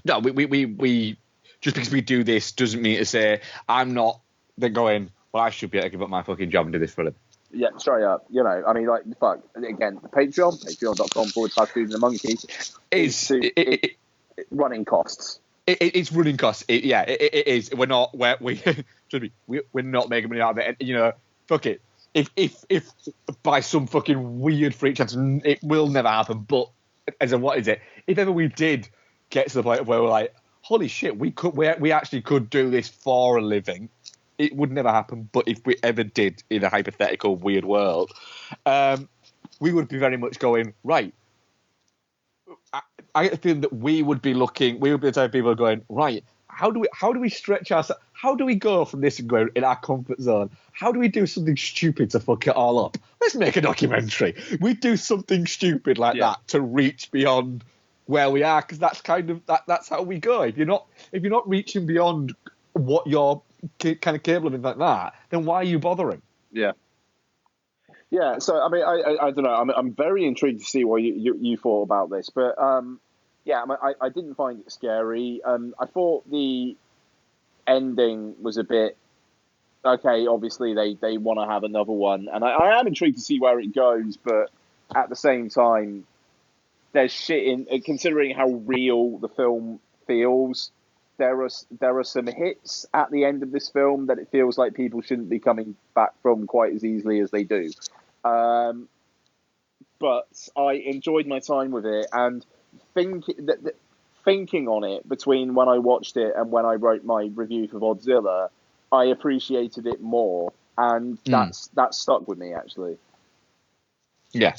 No, we just because we do this doesn't mean to say I'm not then going, well, I should be able to give up my fucking job and do this for a living. Yeah, straight up. You know, I mean, like, fuck. Again, patreon.com/Food and the Monkey is running costs. It's running costs. It is. We're not we're not making money out of it. And, you know, fuck it. If by some fucking weird freak chance, it will never happen. But what is it? If ever we did get to the point where we're like, holy shit, we actually could do this for a living, it would never happen. But if we ever did, in a hypothetical weird world, we would be very much going, right. I get the feeling that we would be the type of people going, right, how do we stretch ourselves? How do we go from this and go in our comfort zone? How do we do something stupid to fuck it all up? Let's make a documentary. We do something stupid like that to reach beyond where we are, because that's kind of that's how we go. If you're not reaching beyond what you're kind of capable of and like that, then why are you bothering? Yeah. Yeah, so I mean, I don't know. I'm very intrigued to see what you thought about this, but yeah, I didn't find it scary. I thought the ending was a bit okay. Obviously, they want to have another one, and I am intrigued to see where it goes. But at the same time, there's shit in considering how real the film feels. There are some hits at the end of this film that it feels like people shouldn't be coming back from quite as easily as they do. But I enjoyed my time with it, and thinking on it between when I watched it and when I wrote my review for Godzilla, I appreciated it more, and that stuck with me actually. Yeah,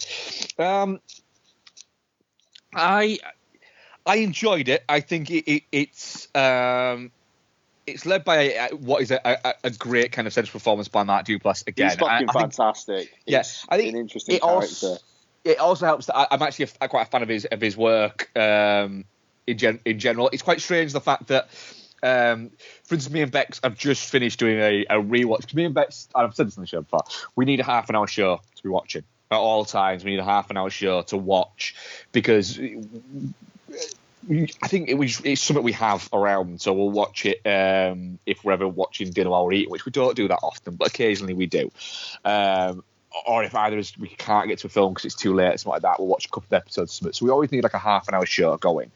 I enjoyed it. I think it's led by what is a great kind of central performance by Mark Duplass again. He's fucking fantastic. I think an interesting character. It also helps that I'm actually quite a fan of his work in general. It's quite strange the fact that for instance, me and Bex have just finished doing a rewatch. 'Cause me and Bex, I've said this on the show before, we need a half-an-hour show to be watching. At all times, we need a half-an-hour show to watch because I think it's something we have around, so we'll watch it if we're ever watching dinner while we're eating, which we don't do that often, but occasionally we do. Or if either of us, we can't get to a film because it's too late or something like that, we'll watch a couple of episodes. So we always need like a half-an-hour show going.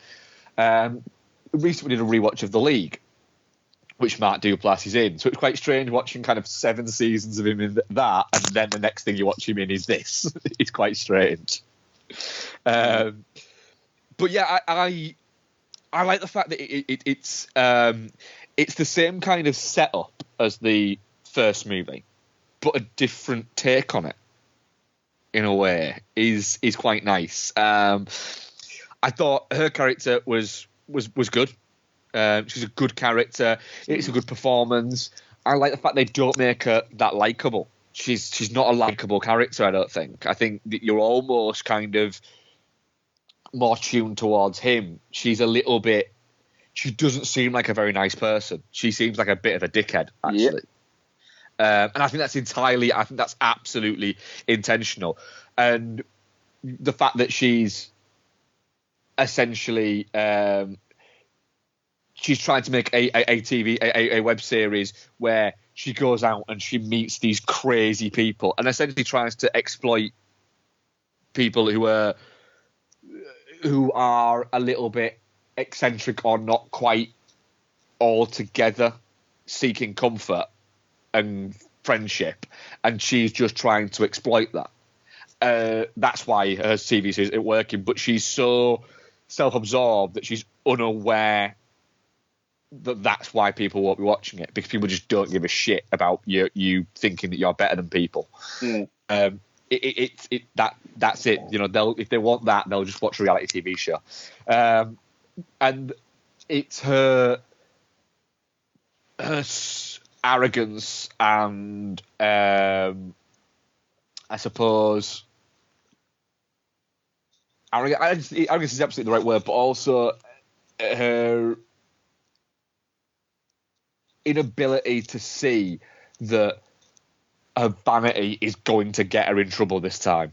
Recently we did a rewatch of The League, which Mark Duplass is in. So it's quite strange watching kind of 7 seasons of him in that, and then the next thing you watch him in is this. It's quite strange. But yeah, I like the fact that it's the same kind of setup as the first movie, but a different take on it. In a way, is quite nice. I thought her character was good. She's a good character. It's a good performance. I like the fact they don't make her that likable. She's not a likable character, I don't think. I think that you're almost kind of more tuned towards him. She's a little bit... She doesn't seem like a very nice person. She seems like a bit of a dickhead, actually. Yep. And I think that's absolutely intentional. And the fact that she's essentially... she's trying to make a web series where she goes out and she meets these crazy people and essentially tries to exploit people who are a little bit eccentric or not quite altogether seeking comfort and friendship, and she's just trying to exploit that. That's why her TV series isn't working, but she's so self-absorbed that she's unaware that's why people won't be watching it, because people just don't give a shit about you thinking that you're better than people. That's it. You know, if they want that, they'll just watch a reality TV show. And it's her arrogance and I suppose arrogance is absolutely the right word, but also her inability to see that her vanity is going to get her in trouble this time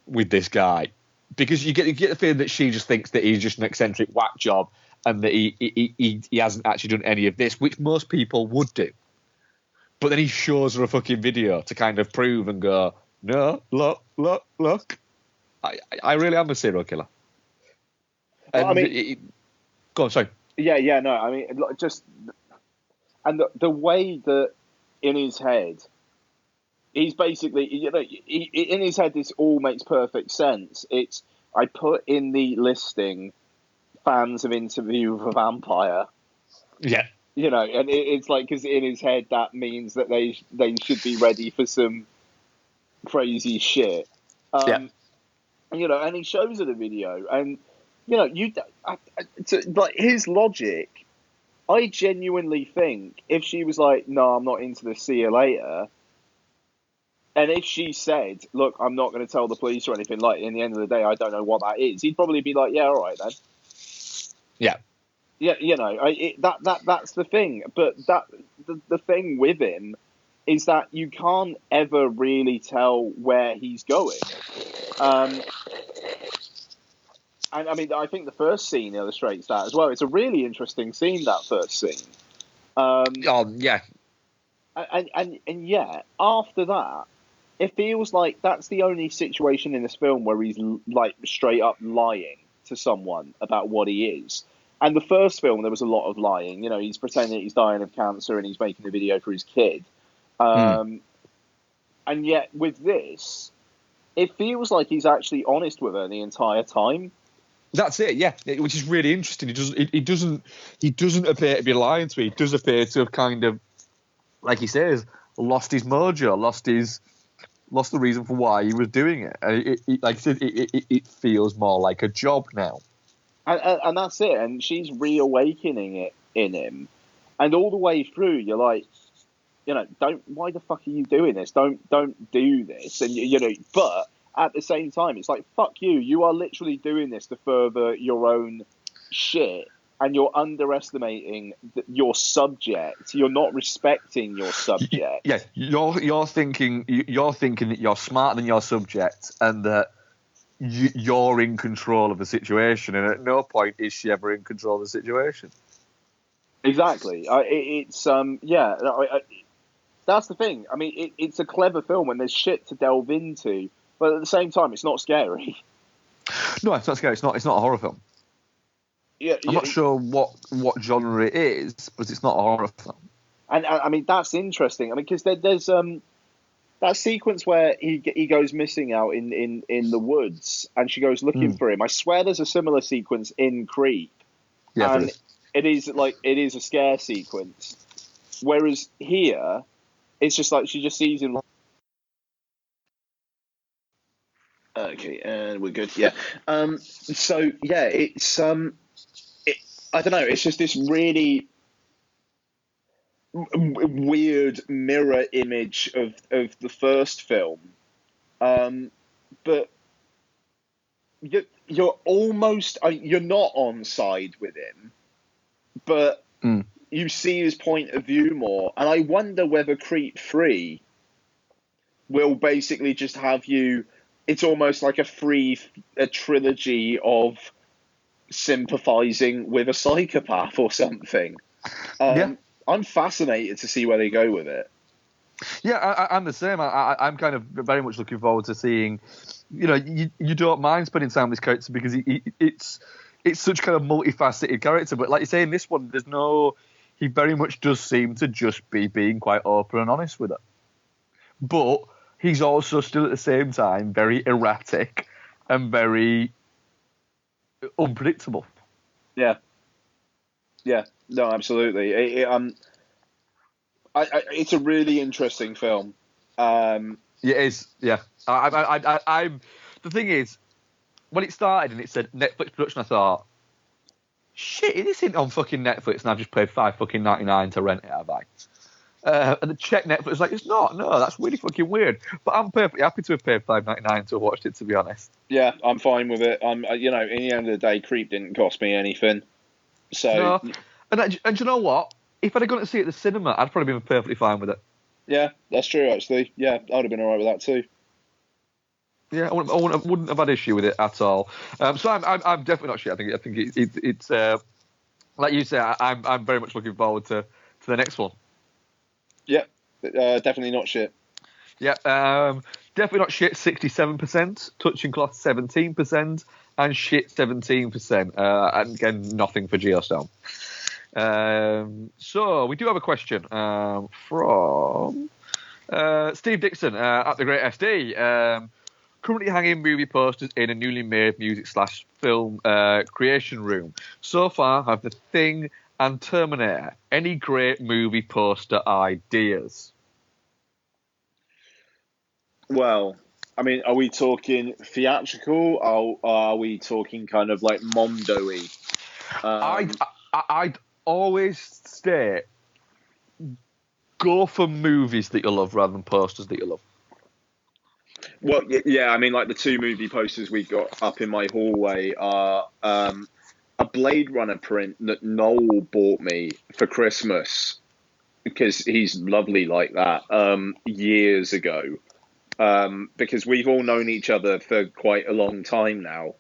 with this guy, because you get the feeling that she just thinks that he's just an eccentric whack job and that he hasn't actually done any of this, which most people would do. But then he shows her a fucking video to kind of prove and go, no, look, I really am a serial killer. And well, I mean, go on, sorry. Yeah, no, I mean, just... And the way that in his head, he's basically, you know, in his head, this all makes perfect sense. It's, I put in the listing fans of Interview with a Vampire. Yeah. You know, and it's like, because in his head, that means that they should be ready for some crazy shit. Yeah. You know, and he shows her the video, and, you know, like, his logic... I genuinely think if she was like, no, I'm not into this, see you later, and if she said, look, I'm not going to tell the police or anything, like, in the end of the day, I don't know what that is, he'd probably be like, yeah, all right then. Yeah. Yeah, you know, that's the thing. But the thing with him is that you can't ever really tell where he's going. And I mean, I think the first scene illustrates that as well. It's a really interesting scene, that first scene. Yeah. And yeah, after that, it feels like that's the only situation in this film where he's like straight up lying to someone about what he is. And the first film, there was a lot of lying. You know, he's pretending he's dying of cancer and he's making a video for his kid. And yet with this, it feels like he's actually honest with her the entire time. That's it, yeah. Which is really interesting. He doesn't appear to be lying to me. He does appear to have kind of, like he says, lost his mojo, lost the reason for why he was doing it. And like I said, it feels more like a job now. And that's it. And she's reawakening it in him. And all the way through, you're like, you know, why the fuck are you doing this? Don't do this. And you know, but at the same time, it's like, fuck you. You are literally doing this to further your own shit. and you're underestimating your subject. You're not respecting your subject. Yeah, you're thinking that you're smarter than your subject, and that you're in control of the situation. And at no point is she ever in control of the situation. Exactly. That's the thing. I mean, it's a clever film and there's shit to delve into, but at the same time, it's not scary. No, it's not scary. It's not a horror film. Yeah, I'm not sure what genre it is, but it's not a horror film. And I mean, that's interesting. I mean, because there's that sequence where he goes missing out in the woods, and she goes looking for him. I swear there's a similar sequence in Creep. Yeah, and it is a scare sequence. Whereas here, it's just like she just sees him. Okay, and we're good. Yeah. So yeah, it's I don't know. It's just this really weird mirror image of the first film, but you're almost you're not on side with him, but you see his point of view more, and I wonder whether Creep 3 will basically just have you. It's almost like a trilogy of sympathizing with a psychopath or something. I'm fascinated to see where they go with it. Yeah, I'm the same. I'm kind of very much looking forward to seeing. You know, you don't mind spending time with this character because it's such kind of multifaceted character. But like you say, in this one, he very much does seem to just be being quite open and honest with her. But he's also still at the same time very erratic and very unpredictable. Yeah. No, absolutely. It's a really interesting film. It is. Yeah. I'm. The thing is, when it started and it said Netflix production, I thought, shit, this isn't on fucking Netflix, and I've just paid $5.99 to rent it. Have I? And the check Netflix was like, it's not. No, that's really fucking weird. But I'm perfectly happy to have paid $5.99 to have watched it, to be honest. Yeah, I'm fine with it. In the end of the day, Creep didn't cost me anything. So, no. And you know what? If I'd have gone to see it at the cinema, I'd probably been perfectly fine with it. Yeah, that's true, actually. Yeah, I'd have been alright with that too. Yeah, I wouldn't have had issue with it at all. So I'm definitely not shit. I think it's like you say. I'm very much looking forward to the next one. Yeah, definitely not shit. Yeah, definitely not shit. 67%, touching cloth 17%, and shit 17%. And again, nothing for Geostone. So we do have a question from Steve Dixon at the Great SD. Currently hanging movie posters in a newly made music/film creation room. So far, have The Thing and Terminator. Any great movie poster ideas? Well, I mean, are we talking theatrical? Or are we talking kind of like Mondo-y? I'd always say go for movies that you love rather than posters that you love. Well, yeah, I mean, like the two movie posters we got up in my hallway are a Blade Runner print that Noel bought me for Christmas because he's lovely like that years ago. Because we've all known each other for quite a long time now.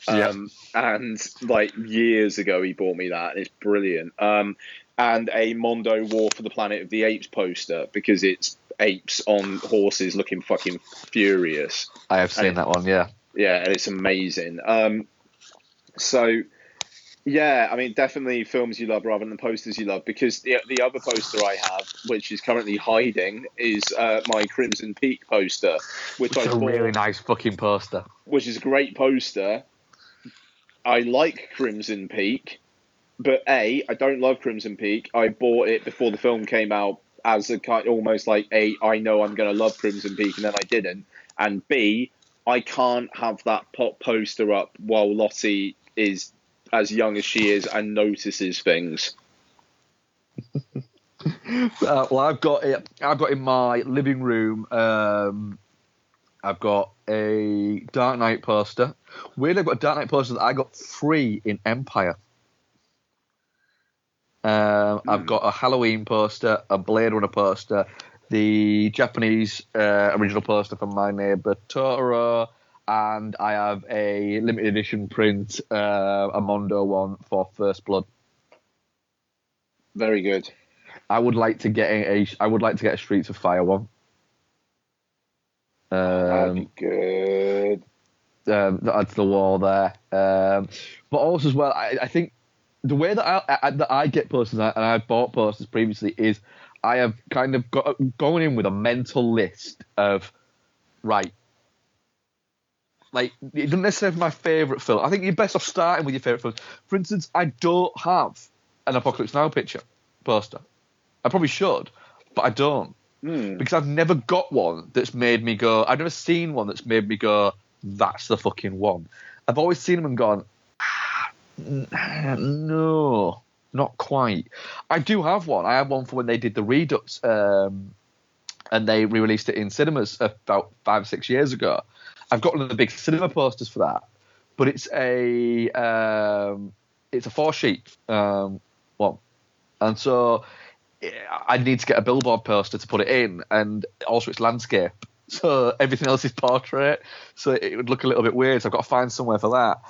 And like years ago, he bought me that, and it's brilliant. And a Mondo War for the Planet of the Apes poster because it's apes on horses looking fucking furious. I have seen that one, yeah. Yeah, and it's amazing. So, yeah, I mean, definitely films you love rather than posters you love, because the other poster I have, which is currently hiding, is my Crimson Peak poster, which I bought. A really nice fucking poster. Which is a great poster. I like Crimson Peak, but I don't love Crimson Peak. I bought it before the film came out as a kind, almost like I know I'm going to love Crimson Peak, and then I didn't. And B, I can't have that pop poster up while Lottie is as young as she is and notices things. Well, I've got in my living room. I've got a Dark Knight poster. Weirdly, I've got a Dark Knight poster that I got free in Empire. I've got a Halloween poster, a Blade Runner poster, the Japanese original poster from My Neighbor Totoro, and I have a limited edition print, a Mondo one for First Blood. Very good. I would like to get a Streets of Fire one. That'd be good. That's the wall there. But also as well, I think the way that I get posters, and I've bought posters previously, is I have kind of going in with a mental list of, right, like, it doesn't necessarily have my favourite film. I think you're best off starting with your favourite films. For instance, I don't have an Apocalypse Now poster. I probably should, but I don't. Because I've never got one that's made me go, I've never seen one that's made me go, that's the fucking one. I've always seen them and gone, no, not quite. I do have one. I had one for when they did the Redux, and they re-released it in cinemas about 5 or 6 years ago. I've got one of the big cinema posters for that, but it's a 4-sheet one, and so I need to get a billboard poster to put it in, and also it's landscape, so everything else is portrait, so it would look a little bit weird. So I've got to find somewhere for that.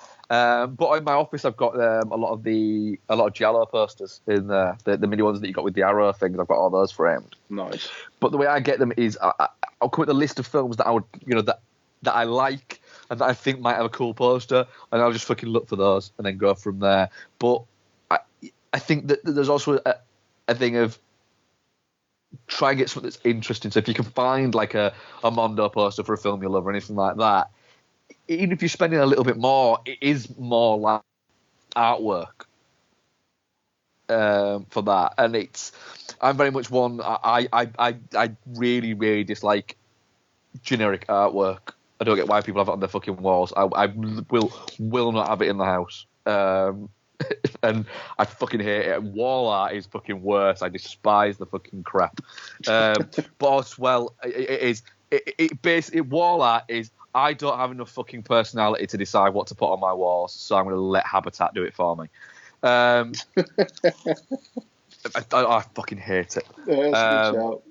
But in my office, I've got a lot of Giallo posters in there, the mini ones that you got with the arrow things. I've got all those framed. Nice. But the way I get them is I'll come with a list of films that I would, that I like and that I think might have a cool poster, and I'll just fucking look for those and then go from there. But I think that there's also a thing of try and get something that's interesting. So if you can find like a Mondo poster for a film you love or anything like that, even if you're spending a little bit more, it is more like artwork for that. And I'm very much one, I really, really dislike generic artwork. I don't get why people have it on their fucking walls. I will not have it in the house. And I fucking hate it. Wall art is fucking worse. I despise the fucking crap. But as well, it basically, wall art is, I don't have enough fucking personality to decide what to put on my walls, so I'm going to let Habitat do it for me. I fucking hate it. Yeah, that's a good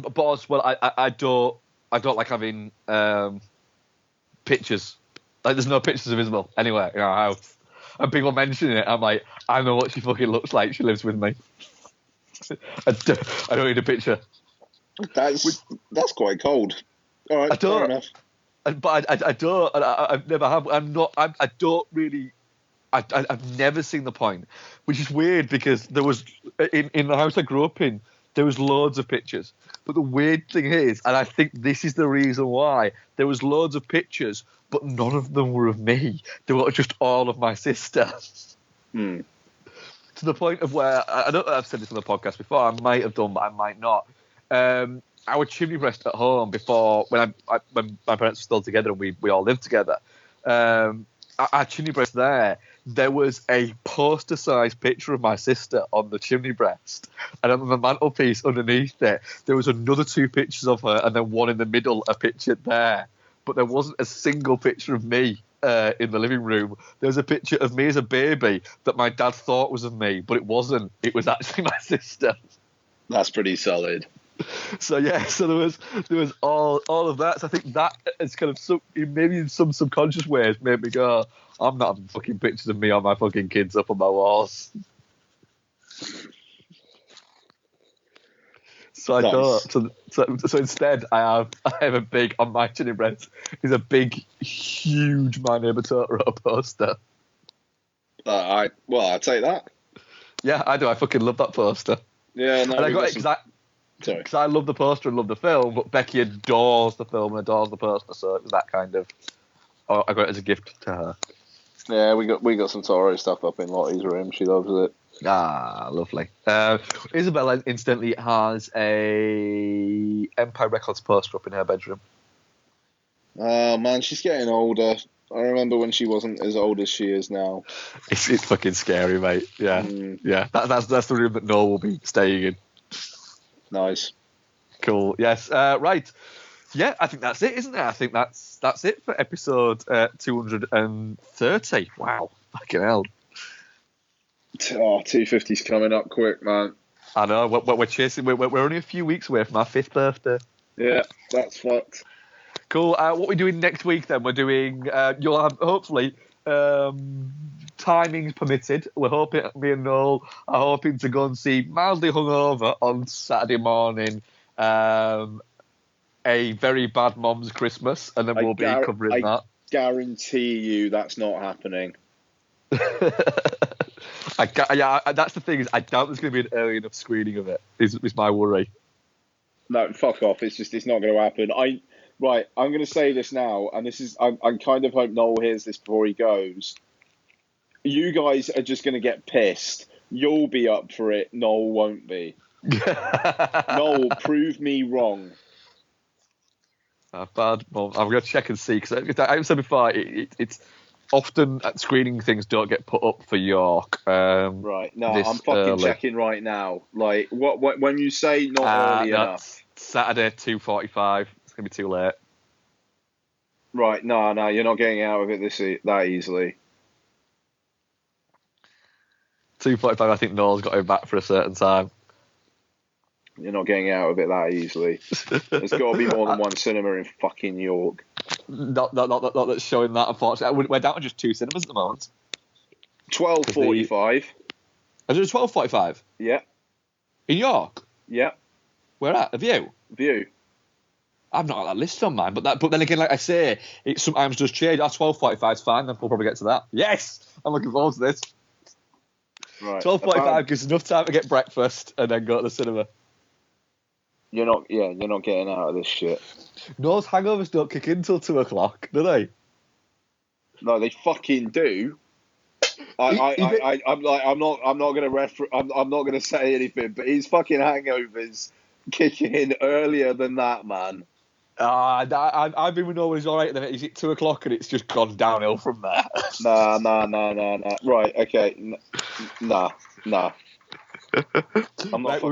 shout. But as well, I don't like having pictures. Like, there's no pictures of Isabel anywhere in our house. And people mention it, I'm like, I know what she fucking looks like. She lives with me. I don't need a picture. That's quite cold. All right, fair enough. But I don't. I've never have. I'm not. I don't really. I've never seen the point, which is weird because there was in the house I grew up in, there was loads of pictures. But the weird thing is, and I think this is the reason why, there was loads of pictures, but none of them were of me. They were just all of my sister. To the point of where, I don't know if I've said this on the podcast before, I might have done, but I might not. Our chimney breast at home before, when my parents were still together and we all lived together, our chimney breast there was a poster-sized picture of my sister on the chimney breast, and on the mantelpiece underneath it, there was another 2 pictures of her, and then one in the middle, a picture there. But there wasn't a single picture of me in the living room. There was a picture of me as a baby that my dad thought was of me, but it wasn't. It was actually my sister. That's pretty solid. So yeah, so there was all of that. So I think that is kind of maybe in some subconscious ways made me go, I'm not having fucking pictures of me on my fucking kids up on my walls. So I don't. So instead, I have a big, on my chimney breast is a big, huge My Neighbor Totoro poster. I'll take that. Yeah, I do. I fucking love that poster. Yeah, no. And I got it because I love the poster and love the film, but Becky adores the film and adores the poster, so it was that kind of. Oh, I got it as a gift to her. Yeah, we got some Toro stuff up in Lottie's room. She loves it. Ah, lovely. Isabella instantly has a Empire Records poster up in her bedroom. Oh man, she's getting older. I remember when she wasn't as old as she is now. It's fucking scary, mate. Yeah, yeah. That's the room that Noel will be staying in. Nice. Cool. Yes. Right. Yeah, I think that's it, isn't it? I think that's it for episode 230. Wow. Fucking hell. Oh, 250's coming up quick, man. I know, we're chasing, we're only a few weeks away from our 5th birthday. Yeah, that's fucked. Cool. What we're doing next week then? We're doing. You'll have hopefully timings permitted. We're hoping me and Noel are hoping to go and see mildly hungover on Saturday morning. A very bad Mom's Christmas, and then we'll be covering that. Guarantee you that's not happening. That's the thing is I doubt there's going to be an early enough screening of it. Is my worry. No, fuck off. It's not going to happen. I'm going to say this now, and this is I kind of hope Noel hears this before he goes. You guys are just going to get pissed. You'll be up for it. Noel won't be. Noel, prove me wrong. Bad Mom. I'm going to check and see because I've said before it's often screening things don't get put up for York. Right. No, I'm fucking checking right now. Like what when you say not early enough. Saturday 2:45. It's gonna be too late. Right, no, you're not getting out of it that easily. 2:45. I think Noel's got to be back for a certain time. You're not getting out of it that easily. There's got to be more than one cinema in fucking York. Not that's showing that. Unfortunately, we're down to just 2 cinemas at the moment. 12:45. Is it 12:45? Yeah. In York? Yeah. Where at? The View. I've not got that list on mine, but then again, like I say, it sometimes does change. Our 12:45 is fine. Then we'll probably get to that. Yes, I'm looking forward to this. Right. 12:45 gives enough time to get breakfast and then go to the cinema. You're not getting out of this shit. Noel's hangovers don't kick in till 2:00, do they? No, they fucking do. I'm not gonna say anything, but his fucking hangovers kick in earlier than that, man. I've been with Noel. He's all right. Then is it 2:00 and it's just gone downhill from there? Nah. Right, okay, nah. We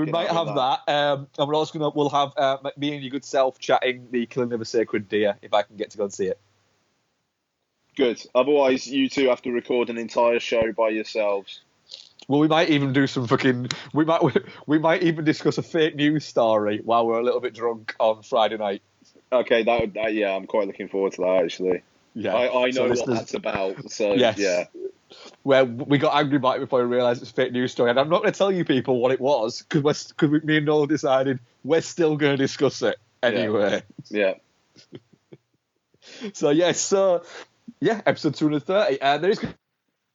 might have that. And we're also we'll have me and your good self chatting the Killing of a Sacred Deer if I can get to go and see it. Good. Otherwise, you two have to record an entire show by yourselves. Well, we might even do some fucking. We might even discuss a fake news story while we're a little bit drunk on Friday night. Okay, yeah, I'm quite looking forward to that actually. Yeah, I know what that's about. So yes. Yeah. Where we got angry about it before we realised it's a fake news story, and I'm not going to tell you people what it was because me and Noel decided we're still going to discuss it anyway. Yeah. Episode 230. There is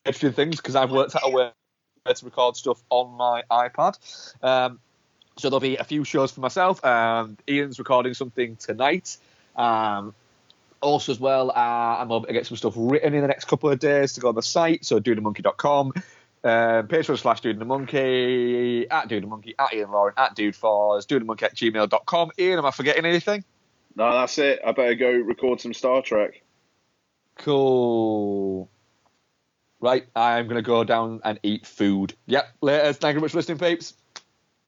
extra things because I've worked out a way to record stuff on my iPad. So there'll be a few shows for myself. Ian's recording something tonight. Also as well, I'm hoping to get some stuff written in the next couple of days to go on the site. So dudeandmonkey.com, Patreon/dudeandthemonkey, @dudeandmonkey, @IanLauren, @dudeforce, dudeandmonkey@gmail.com. Ian, am I forgetting anything? No, that's it. I better go record some Star Trek. Cool. Right, I'm going to go down and eat food. Yep, later. Thank you very much for listening, peeps.